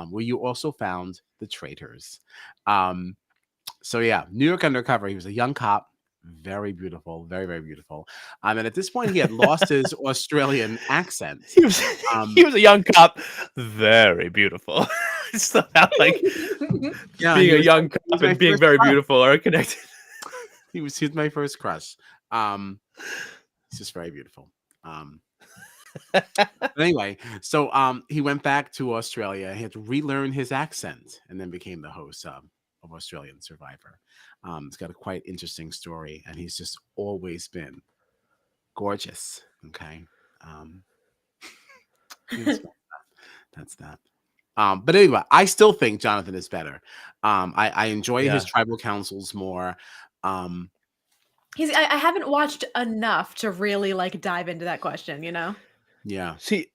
where you also found The Traitors. So yeah, New York Undercover. He was a young cop, very beautiful, very, very beautiful. And at this point, he had lost his Australian accent. He was a young cop, very beautiful. Somehow, like being a young cop and being very beautiful are connected. He was my first crush. He's just very beautiful. But anyway, so he went back to Australia. He had to relearn his accent and then became the host of Australian Survivor. It's got a quite interesting story, and he's just always been gorgeous. Okay. That's that. But anyway, I still think Jonathan is better. I enjoy his tribal councils more. I haven't watched enough to really like dive into that question, you know? Yeah. See,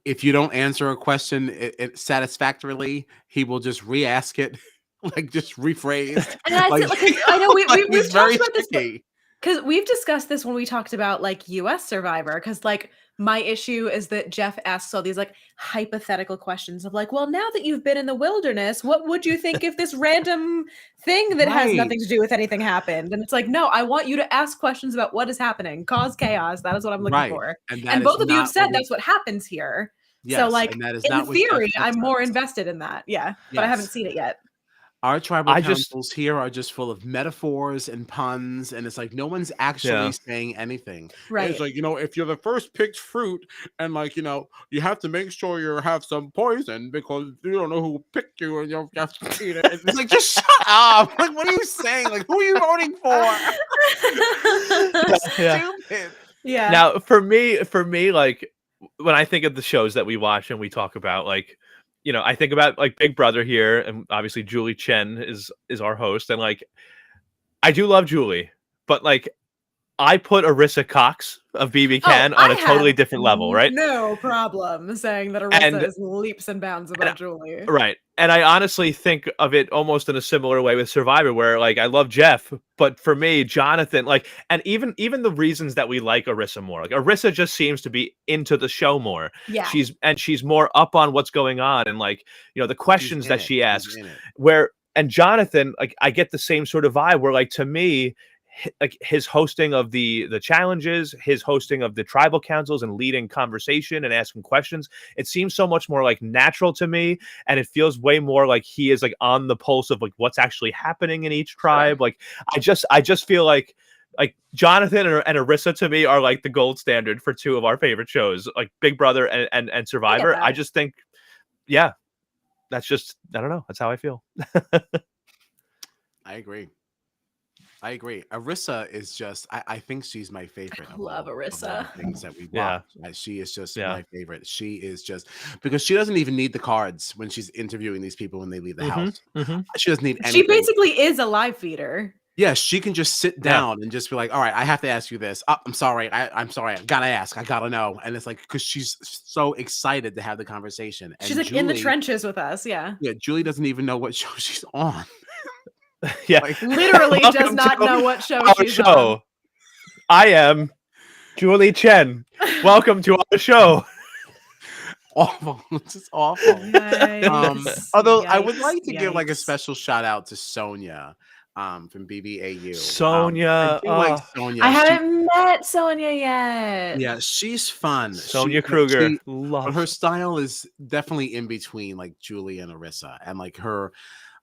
if you don't answer a question it satisfactorily, he will just re-ask it, like just rephrased. And I feel like I know we've talked about this because we've discussed this when we talked about like US Survivor, because like my issue is that Jeff asks all these like hypothetical questions of like, well, now that you've been in the wilderness, what would you think if this random thing that has nothing to do with anything happened? And it's like, no, I want you to ask questions about what is happening, cause chaos. That is what I'm looking for. And both of you have said that's what happens here. Yes, so like in theory, I'm more invested in that. Yeah, but I haven't seen it yet. Our tribal councils here are just full of metaphors and puns, and it's like no one's actually saying anything. Right. It's like, if you're the first picked fruit, and like, you have to make sure you have some poison because you don't know who picked you, and you have to eat it. It's like, just shut up. Like, what are you saying? Like, who are you voting for? Stupid. Yeah. Now, for me, like when I think of the shows that we watch and we talk about, like, I think about like Big Brother here, and obviously Julie Chen is our host, and like I do love Julie, but like I put Arissa Cox of BB Can on a totally different level, right? No problem saying that Arissa is leaps and bounds above Julie. Right. And I honestly think of it almost in a similar way with Survivor, where like I love Jeff, but for me, Jonathan, like, and even the reasons that we like Arissa more, like Arissa just seems to be into the show more. Yeah. She's more up on what's going on, and like, the questions that she asks, and Jonathan, like, I get the same sort of vibe where, like, to me, like his hosting of the challenges, his hosting of the tribal councils and leading conversation and asking questions, it seems so much more like natural to me, and it feels way more like he is like on the pulse of like what's actually happening in each tribe. Like I just feel like Jonathan and Arissa to me are like the gold standard for two of our favorite shows, like Big Brother and Survivor. I just think, that's just, I don't know, that's how I feel. I agree. Arissa is just, I think she's my favorite. I love Arissa. Things that we watch. She is just my favorite. She is just, because she doesn't even need the cards when she's interviewing these people when they leave the house. She doesn't need anything. She basically is a live feeder. Yeah, she can just sit Yeah. down and just be like, "All right, I have to ask you this. I'm sorry. I'm sorry. I gotta ask. I gotta know." And it's like because she's so excited to have the conversation. She's And like in the Julie, trenches with us. Yeah. yeah, Julie doesn't even know what show she's on. Yeah. Like, Literally does Welcome not to know what show our she's on. show. I am Julie Chen. Welcome to our show. awful. It's just awful. Yikes, Although I would yikes, like to give like a yikes. special shout out to Sonia from BBAU. Sonia. I do like Sonia. I haven't met Sonia yet. Yeah, she's fun. Sonia Kruger. But Love. her style is definitely in between like Julie and Arissa, and like her,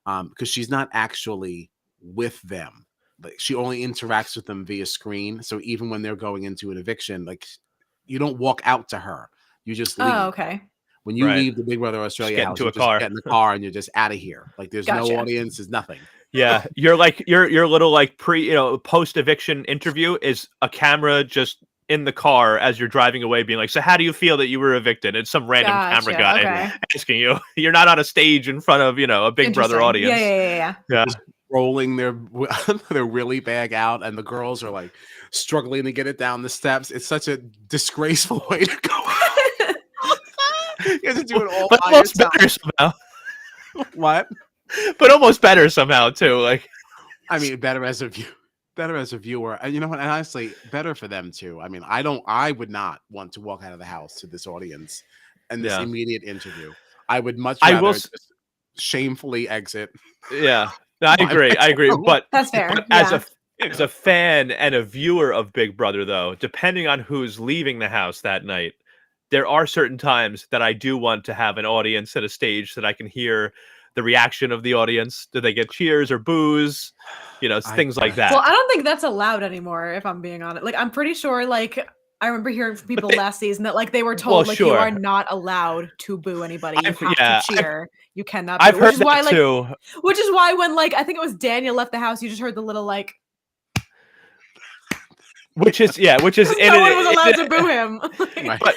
because she's not actually with them. Like she only interacts with them via screen. So even when they're going into an eviction, like you don't walk out to her. You just leave. Oh, okay. When you Right. leave the Big Brother Australia get house, into you a just car. get in the car and you're just out of here. Like there's no Gotcha. audience, there's nothing. Yeah, you're like your little like post eviction interview is a camera just in the car as you're driving away, being like, "So how do you feel that you were evicted?" It's some random camera Gotcha, guy okay. asking you. You're not on a stage in front of a Big Brother Interesting. audience. Yeah. Yeah. Rolling their their willy bag out, and the girls are like struggling to get it down the steps. It's such a disgraceful way to go out. You have to do it all But by almost yourself. better somehow. What? But almost better somehow too. Like I mean, better as a viewer. And you know what? And honestly, better for them too. I mean, I would not want to walk out of the house to this audience and this Yeah. immediate interview. I would much I rather will just shamefully exit. yeah. I My agree. I agree. But That's fair. But Yeah. as a fan and a viewer of Big Brother, though, depending on who's leaving the house that night, there are certain times that I do want to have an audience at a stage so that I can hear the reaction of the audience. Do they get cheers or boos? Things like that. Well, I don't think that's allowed anymore, if I'm being honest. Like, I'm pretty sure, like, I remember hearing from people last season that, like, they were told, like, you sure. are not allowed to boo anybody. You I've- have to cheer. You cannot boo. I've heard Which is why, that like, too. which is why when, like, I think it was Daniel left the house, you just heard the little, like, Which is no one was allowed to it- boo him. Right. But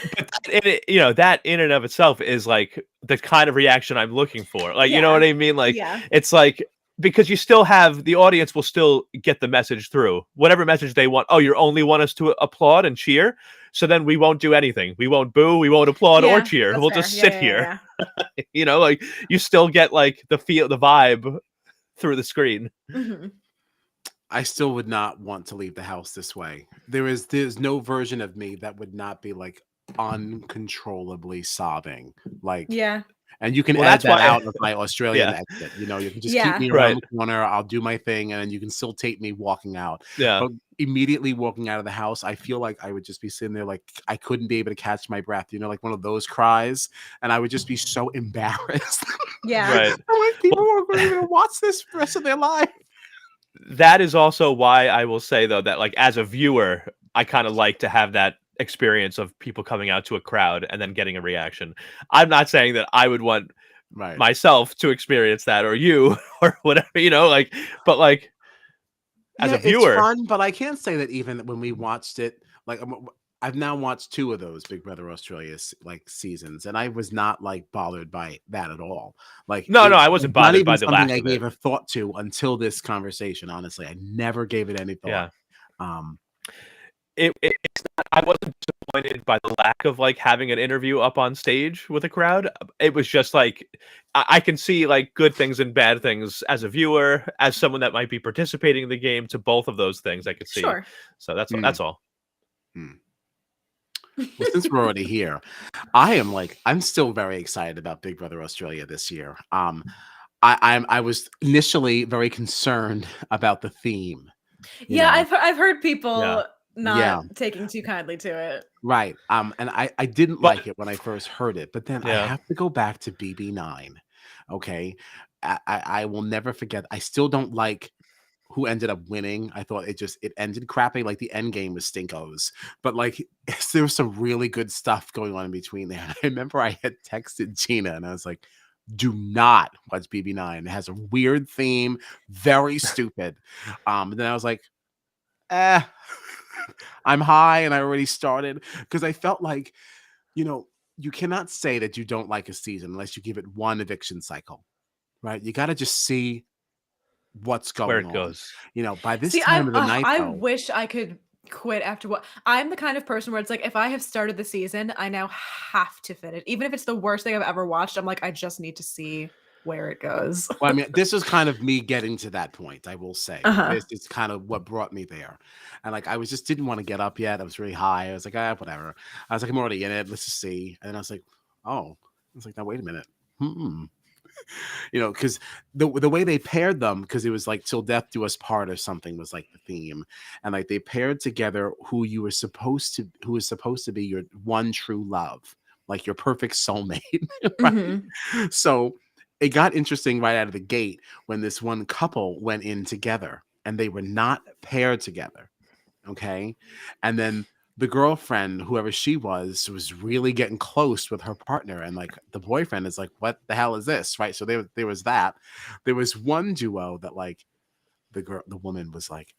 that in and of itself is like the kind of reaction I'm looking for. Like, you know Yeah. what I mean? Like, Yeah. it's like, because you still have the audience will still get the message through whatever message they want. Oh, you only want us to applaud and cheer. So then we won't do anything. We won't boo. We won't applaud or Yeah, cheer. that's We'll fair. just Yeah, sit yeah, here. Like you still get like the vibe through the screen. yeah. Mhm. I still would not want to leave the house this way. There's no version of me that would not be like uncontrollably sobbing. Like Yeah. and you can Well, add that's that why- out of my Australian Yeah. exit. You can just Yeah. keep me Right. around the corner. I'll do my thing, and then you can still tape me walking out. Yeah. But immediately walking out of the house, I feel like I would just be sitting there like I couldn't be able to catch my breath. Like one of those cries, and I would just be so embarrassed. Yeah. Right. I'm like, people are going to watch this for the rest of their life. That is also why I will say though that like as a viewer, I kind of like to have that experience of people coming out to a crowd and then getting a reaction. I'm not saying that I would want Right. myself to experience that or you or whatever, but like as a viewer, it's fun, but I can't say that even when we watched it, like I've now watched 2 of those Big Brother Australia like seasons, and I was not like bothered by that at all. Like No, I wasn't not bothered even by the something lack I of gave it. a thought to until this conversation. Honestly, I never gave it any thought. Yeah. It's not, I wasn't disappointed by the lack of like having an interview up on stage with a crowd. It was just like I can see like good things and bad things as a viewer, as someone that might be participating in the game. To both of those things, I could see. Sure. So that's all. Well, since we're already here, I'm still very excited about Big Brother Australia this year. I was initially very concerned about the theme. you Yeah, know? I've heard people Yeah. not Yeah. taking too kindly to it. Right. And I didn't But- like it when I first heard it, but then I Yeah. have to go back to BB9. Okay. I will never forget. I still don't like who ended up winning. I thought it ended crappy. Like the end game was stinkos, but like there was some really good stuff going on in between there. I remember I had texted Gina and I was like, do not watch BB9. It has a weird theme, very stupid. And then I was like, I'm high and I already started because I felt like, you cannot say that you don't like a season unless you give it one eviction cycle, right? You got to just see what's Where going it on. goes. By this See, time of the night, I though. wish I could quit after what I'm the kind of person where it's like if I have started the season, I now have to finish. Even if it's the worst thing I've ever watched, I'm like, I just need to see where it goes. Well, I mean, this is kind of me getting to that point, I will say. Uh-huh. This is kind of what brought me there. And like I was just didn't want to get up yet. I was really high. I was like, whatever. I was like, I'm already in it. Let's just see. And then I was like, oh. I was like, now wait a minute. Because the way they paired them, because it was like till death do us part or something was like the theme, and like they paired together who was supposed to be your one true love, like your perfect soulmate, right? Mhm. So it got interesting right out of the gate when this one couple went in together and they were not paired together. Okay. And then the girlfriend, whoever she was really getting close with her partner. And like the boyfriend is like, what the hell is this? Right. So there was that. There was one duo that like the woman was like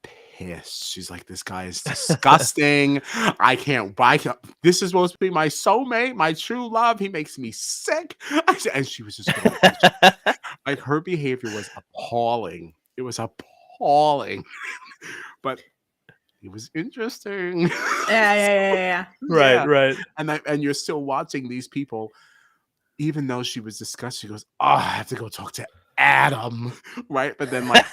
pissed. She's like, this guy is disgusting. I can't. This is supposed to be my soulmate, my true love. He makes me sick. And she was just going, like her behavior was appalling. It was appalling. But it was interesting. Yeah. Right, Yeah. right. And you're still watching these people, even though she was disgusted. She goes, oh, I have to go talk to Adam, right? But then like,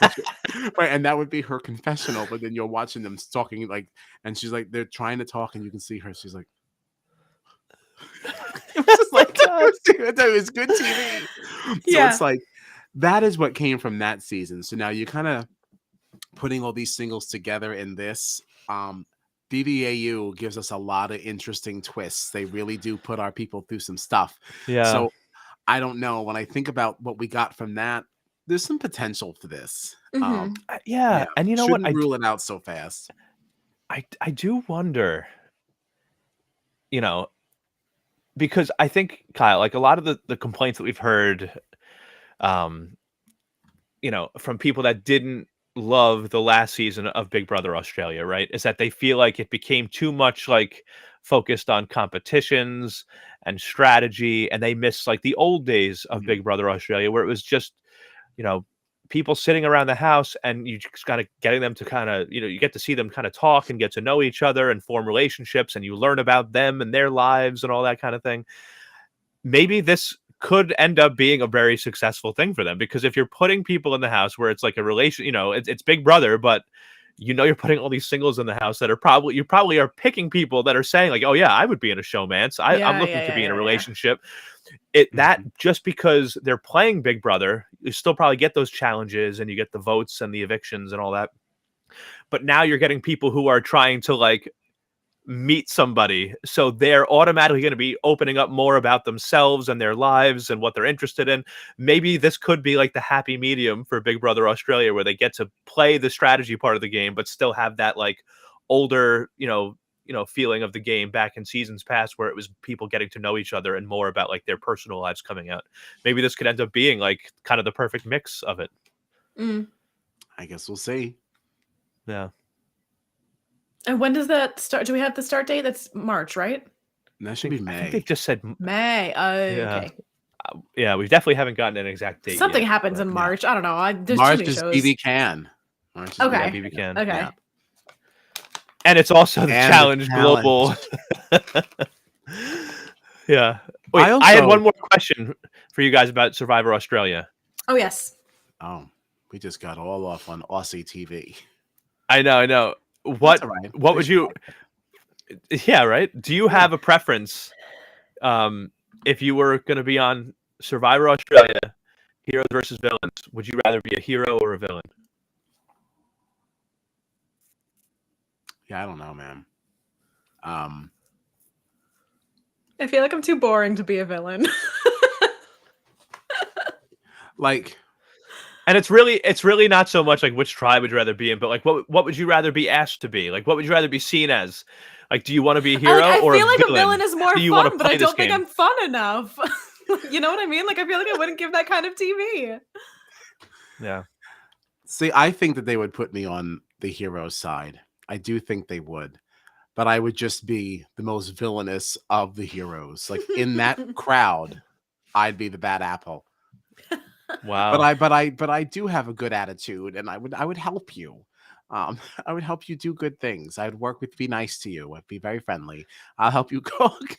right, and that would be her confessional. But then you're watching them talking like, and she's like, they're trying to talk, and you can see her. She's like, it was just like it was good TV. So Yeah. it's like that is what came from that season. So now you kind of putting all these singles together in this. BBAU gives us a lot of interesting twists. They really do put our people through some stuff. Yeah. So I don't know. When I think about what we got from that, there's some potential for this. Mhm. Yeah. And you know shouldn't what? rule it out so fast. I do wonder, because I think, Kyle, like a lot of the complaints that we've heard, from people that didn't love the last season of Big Brother Australia, right, is that they feel like it became too much like focused on competitions and strategy, and they miss like the old days of Big Brother Australia where it was just, people sitting around the house and you just got to getting them to kind of, you get to see them kind of talk and get to know each other and form relationships, and you learn about them and their lives and all that kind of thing. Maybe this could end up being a very successful thing for them, because if you're putting people in the house where it's like a relation, it's Big Brother, but you're putting all these singles in the house that are you probably are picking people that are saying like, oh yeah, I would be in a showmance. I'm looking to be in a relationship. That just because they're playing Big Brother, you still probably get those challenges and you get the votes and the evictions and all that. But now you're getting people who are trying to like meet somebody, so they're automatically going to be opening up more about themselves and their lives and what they're interested in. Maybe this could be like the happy medium for Big Brother Australia, where they get to play the strategy part of the game but still have that like older feeling of the game back in seasons past, where it was people getting to know each other and more about like their personal lives coming out. Maybe this could end up being like kind of the perfect mix of it. I guess we'll see. Yeah. And when does that start? Do we have the start date? That's March, right? That should be I May. think they just said May. Okay. Yeah, we definitely haven't gotten an exact date. Something yet, happens in March. I don't know. There's March too many is shows. BB Can. Okay. BB Can. Okay. Yeah. And it's also the Challenge Global. Yeah. Wait, I had one more question for you guys about Survivor Australia. Oh, yes. Oh, we just got all off on Aussie TV. I know. What would you... Yeah, right? Do you have a preference if you were going to be on Survivor Australia, heroes versus villains? Would you rather be a hero or a villain? Yeah, I don't know, man. I feel like I'm too boring to be a villain. Like, and it's really not so much like which tribe would you rather be in, but like what would you rather be asked to be? Like what would you rather be seen as? Like, do you want to be a hero or a villain? I feel like a villain is more fun, but I don't think game? I'm fun enough. You know what I mean? Like, I feel like I wouldn't give that kind of TV. Yeah. See, I think that they would put me on the hero side. I do think they would. But I would just be the most villainous of the heroes. Like, in that crowd, I'd be the bad apple. Wow. But I do have a good attitude, and I would help you. I would help you do good things. I'd work with, be nice to you. I'd be very friendly. I'll help you cook.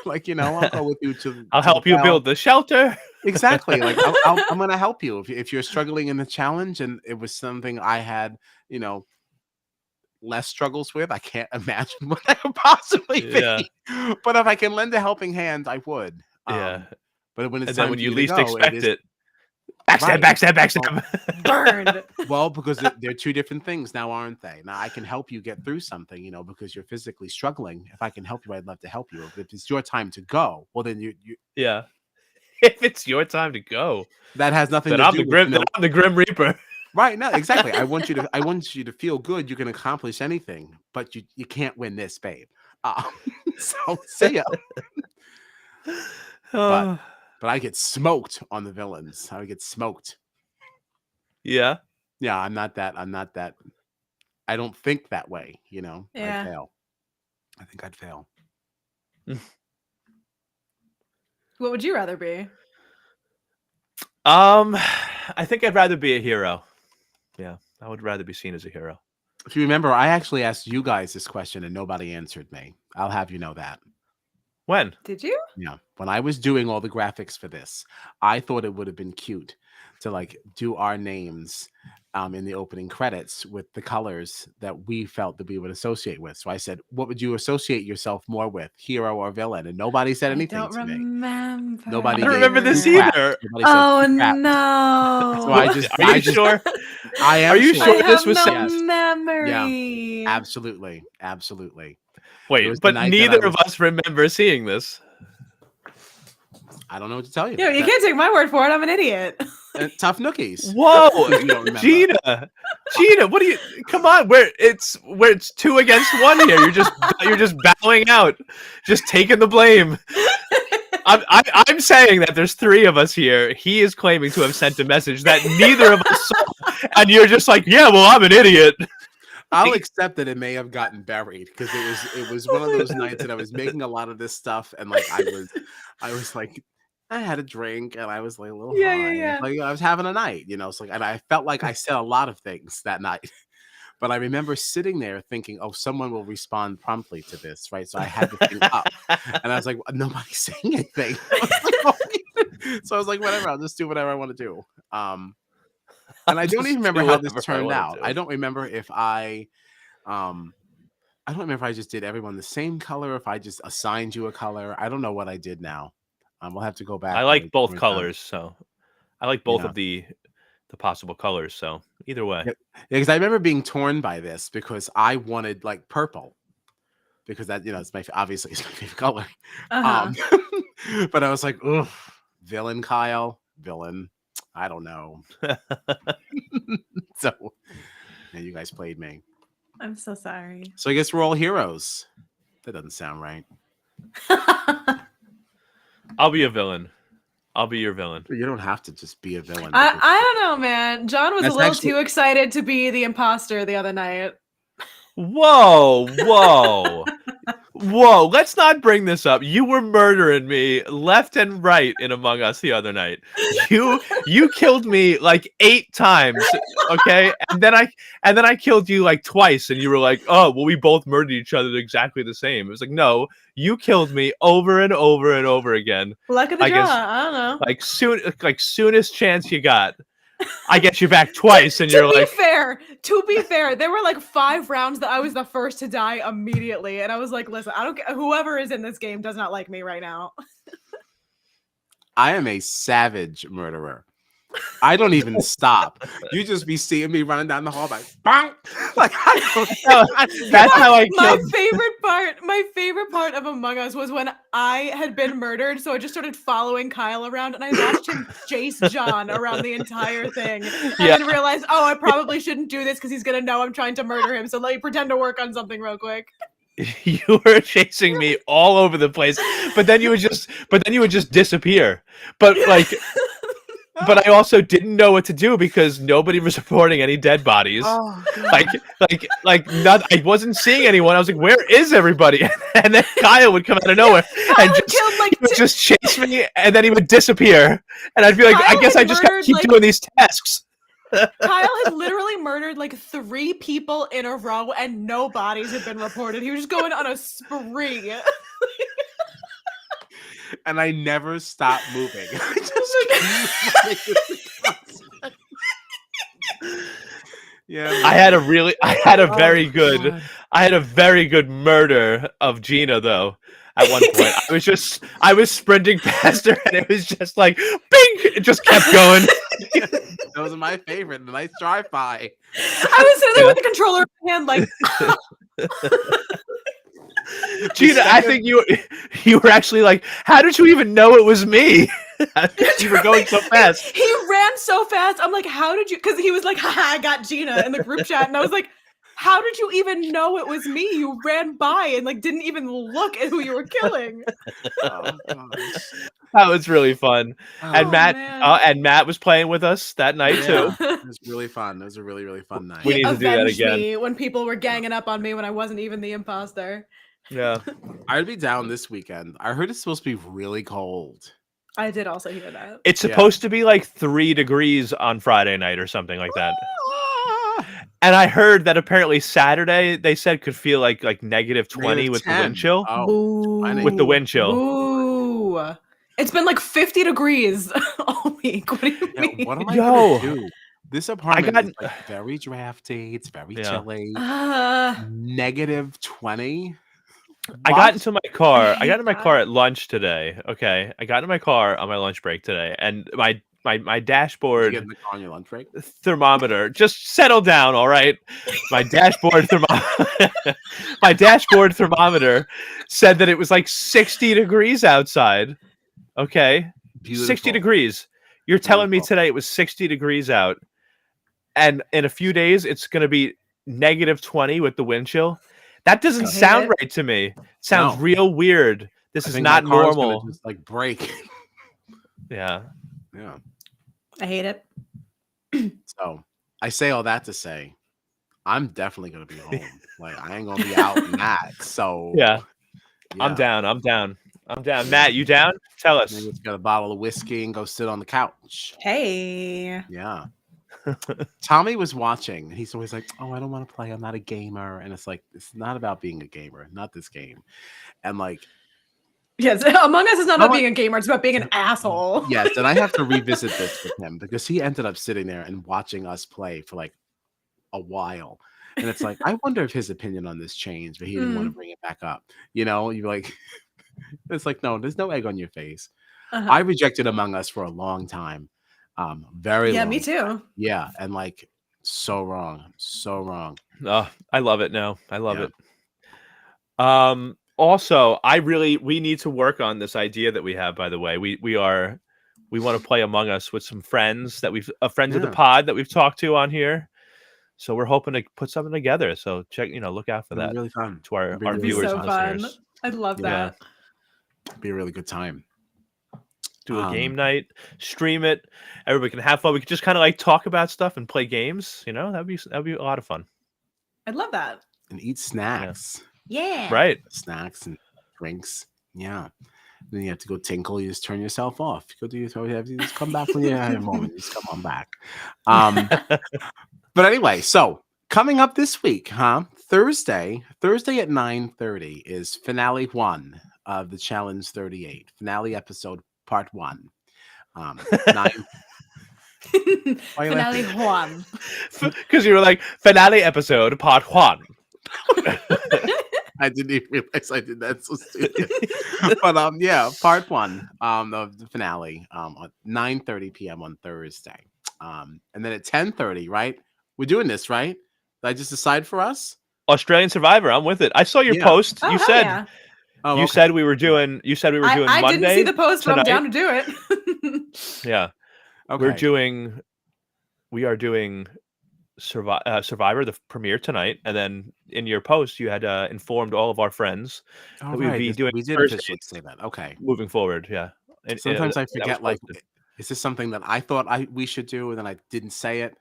Like, I'll go with you I'll to the help you well. build the shelter. Exactly. Like I'm gonna help you if you're struggling in the challenge, and it was something I had, less struggles with. I can't imagine what that could possibly Yeah. be. But if I can lend a helping hand, I would. Yeah. But when it's And then time when for you you to least go, it expect is it, backstab, right. backstab, Well, backstab. Burned. well, because they're two different things now, aren't they? Now I can help you get through something, because you're physically struggling. If I can help you, I'd love to help you. But if it's your time to go, well, then you Yeah. If it's your time to go, that has nothing then to I'm do the with grim. Then I'm the Grim Reaper. right. No, exactly. I want you to feel good. You can accomplish anything, but you can't win this, babe. Uh, so see ya. But Oh, but I get smoked on the villains. I would get smoked. yeah. Yeah, I'm not that. I don't think that way. I'd Yeah. fail. I think I'd fail. What would you rather be? I think I'd rather be a hero. Yeah, I would rather be seen as a hero. If you remember, I actually asked you guys this question and nobody answered me. I'll have you know that. When? Did you? Yeah. When I was doing all the graphics for this, I thought it would have been cute to like do our names in the opening credits with the colors that we felt that we would associate with. So I said, what would you associate yourself more with, hero or villain? And nobody said I anything don't to me. remember. Nobody I don't gave remember this two craps. either. Nobody said Oh two craps. no. So I just, Are you sure? I am Are you sure. sure I this have was no sent? Yes. memory. Absolutely. Absolutely. It Wait, was the but night that I neither of was- us remember seeing this. I don't know what to tell you. Yo, you can't take my word for it. I'm an idiot. Tough nookies. Whoa, You don't remember. Gina, what do you? Come on, it's 2 against 1 here. You're just bowing out, just taking the blame. I'm saying that there's 3 of us here. He is claiming to have sent a message that neither of us saw, and you're just like, yeah, well, I'm an idiot. I'll accept that it may have gotten buried because it was one of those nights that I was making a lot of this stuff and like I was like I had a drink and I was like a little high. Yeah. Like I was having a night, so like and I felt like I said a lot of things that night. But I remember sitting there thinking, oh, someone will respond promptly to this, right? So I had the thing up and I was like, nobody's saying anything. So I was like, whatever, I'll just do whatever I want to do. And I don't even remember how this turned out. I don't remember if I don't remember if I just did everyone the same color, if I just assigned you a color. I don't know what I did now. We'll have to go back. I like both colors, so I like both Yeah. of the possible colors. So either way, Yeah, because I remember being torn by this because I wanted like purple because that it's obviously it's my favorite color. Uh-huh. But I was like, ugh, villain Kyle, villain. I don't know. So yeah, you guys played me. I'm so sorry. So I guess we're all heroes. That doesn't sound right. I'll be a villain. I'll be your villain. You don't have to just be a villain. I don't know, man. John was That's a little actually- too excited to be the imposter the other night. Whoa. Let's not bring this up. You were murdering me left and right in Among Us the other night. You killed me like 8 times, okay? And then I killed you like twice, and you were like, oh, well, we both murdered each other exactly the same. It was like, no, you killed me over and over and over again. Luck of the I draw. guess- I don't know. Like soonest chance you got, I get you back twice, and you're like, to be fair, there were like 5 rounds that I was the first to die immediately, and I was like, listen, I don't care. Whoever is in this game does not like me right now. I am a savage murderer. I don't even stop. You just be seeing me running down the hall like, bang! Like that's how I My killed. favorite part of Among Us was when I had been murdered, so I just started following Kyle around, and I watched him chase John around the entire thing, and then realized, oh, I probably shouldn't do this because he's gonna know I'm trying to murder him. So let me pretend to work on something real quick. You were chasing me all over the place, but then you would just disappear. But like but I also didn't know what to do because nobody was reporting any dead bodies. Oh, God. Not, I wasn't seeing anyone. I was like, "Where is everybody?" And then Kyle would come out of nowhere and Kyle just killed like he would just chase me, and then he would disappear. And I'd be like, Kyle "I guess had I just gotta murdered, keep like- doing these tasks." Kyle had literally murdered like 3 people in a row, and no bodies had been reported. He was just going on a spree. And I never stopped moving. I just keep moving. Yeah, I had a very good, God. I had a very good murder of Gina though. At one point, I was sprinting past her, and it was just like, bing! It just kept going. Those are my favorite. The nice drive-by. I was sitting there with the controller in my hand, like, Gina, I think you were actually like, how did you even know it was me? You were going so fast. He ran so fast. I'm like, how did you? Because he was like, haha, I got Gina in the group chat, and I was like, how did you even know it was me? You ran by and like didn't even look at who you were killing. Oh, gosh. That was really fun. And Oh, Matt man. Matt was playing with us that night too. Yeah, it was really fun. It was a really, really fun night. We He need to do that avenged again. me when people were ganging up on me when I wasn't even the imposter. Yeah. I'd be down this weekend. I heard it's supposed to be really cold. I did also hear that. It's supposed to be like 3 degrees on Friday night or something like that. And I heard that apparently Saturday they said could feel like negative 20 with the wind chill. Oh, Boo. With the wind chill. Boo. It's been like 50 degrees all week. What do you mean? yeah, what am I Yo. gonna do? This apartment got- is like very drafty. It's very Yeah. chilly. Uh, Negative 20. I What? got into my car. I hate got in my that. car at lunch today. Okay. I got in my car on my lunch break today, and my Did you dashboard get in the car on your lunch break? thermometer just settle down, all right? My dashboard my dashboard thermometer said that it was like 60 degrees outside. Okay. 60 Beautiful. degrees. You're telling me Beautiful. today it was 60 degrees out, and in a few days it's going to be negative 20 with the wind chill. That doesn't I hate sound it. right to me. It sounds No. real weird. This I is think not my car's gonna normal. just like break. Yeah. Yeah. I hate it. So I say all that to say, I'm definitely gonna be home. Like I ain't gonna be out in that. So Yeah. I'm yeah. down. I'm down. I'm down. Matt, you down? Tell us. Maybe just get a bottle of whiskey and go sit on the couch. Hey. Yeah. Tommy was watching, and he's always like, "Oh, I don't want to play. I'm not a gamer." And it's like, it's not about being a gamer, not this game. And like, Yes, Among Us is not No, about being a gamer, it's about being an asshole. yes, and I have to revisit this with him because he ended up sitting there and watching us play for like a while. And it's like, I wonder if his opinion on this changed, but he didn't want to bring it back up. You know, you're like, it's like, no, there's no egg on your face. Uh-huh. I rejected Among Us for a long time. Very Yeah, long me time. too. Yeah, and like so wrong. So wrong. Oh, I love it now. I love Yeah. it. Also, we need to work on this idea that we have, by the way. We want to play Among Us with some friends that friends of the Yeah. pod that we've talked to on here. So we're hoping to put something together. So look out for It'd be that really fun. to our It'd be our really viewers so and fun. listeners. I love Yeah. that. It'd be a really good time. Do a game night, stream it. Everybody can have fun. We could just kind of like talk about stuff and play games. You know, that'd be a lot of fun. I'd love that. And eat snacks. Yeah. Right. Snacks and drinks. Yeah. Then you have to go tinkle. You just turn yourself off. You go do you just come back when you have a moment. Just come on back. But anyway, so coming up this week, Thursday at 9:30 is finale 1 of the Challenge 38. Finale episode part 1. 9 Why you Finale laughing? Juan. Because you were like finale episode part 1. I didn't even realize I did that so stupid. But yeah, part 1 of the finale at 9:30 p.m. on Thursday. And then at 10:30, right? We're doing this, right? Did I just decide for us? Australian Survivor. I'm with it. I saw your Yeah. post. Oh, You hell said yeah. Oh, you okay. said we were doing. You said we were doing I Monday. didn't see the post, but I'm tonight. down to do it. Yeah, Okay. we are doing Survivor, the premiere tonight, and then in your post you had informed all of our friends All that we'd right. be doing We did Thursdays officially say that. Okay. moving forward. Yeah. And, Sometimes I that was forget, like, posted. Is this something that I thought we should do, and then I didn't say it?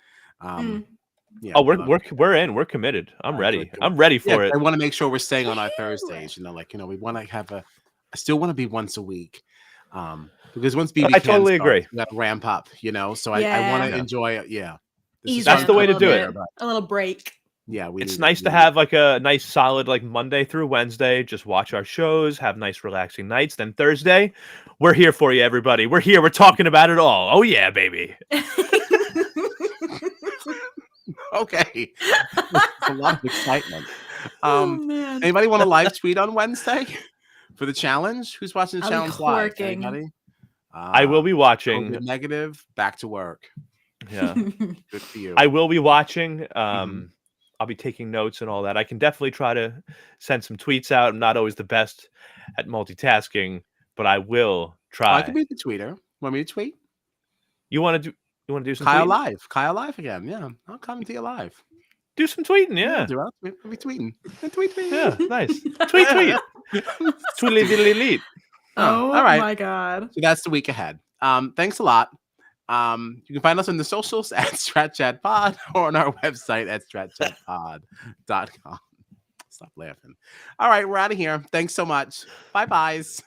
Yeah. Oh, but, we're in. We're committed. I'm all right, ready. good. I'm ready Yeah, for it. I want to make sure we're staying on our Ew. Thursdays. Like, we want to have I still want to be once a week. Because once BB I Can totally starts, agree. we got to ramp up. So I want to Yeah. enjoy it. Yeah. This is Ease That's in the a way to little do it. bit, a little break. Yeah, It's need nice it. to have like a nice solid like Monday through Wednesday. Just watch our shows, have nice relaxing nights. Then Thursday, we're here for you, everybody. We're here. We're talking about it all. Oh yeah, baby. Okay. It's a lot of excitement. Oh man. Anybody want to live tweet on Wednesday for the challenge? Who's watching the I'll be challenge live? twerking. Anybody? I will be watching. COVID negative. Back to work. Yeah, Good for you. I will be watching. Mhm. I'll be taking notes and all that. I can definitely try to send some tweets out. I'm not always the best at multitasking, but I will try. I can be the tweeter. Want me to tweet? You want to do? You want to do some Kyle tweeting? live. Kyle live again. Yeah, I'll come to you live. Do some tweeting. Yeah. I'll be tweeting. Tweet. Yeah. Nice. Tweet. Tweetly diddly lead. Oh all right. my god. So that's the week ahead. Thanks a lot. You can find us on the socials at StratChatPod or on our website at stratchatpod.com. Stop laughing. All right, we're out of here. Thanks so much. Bye, byes.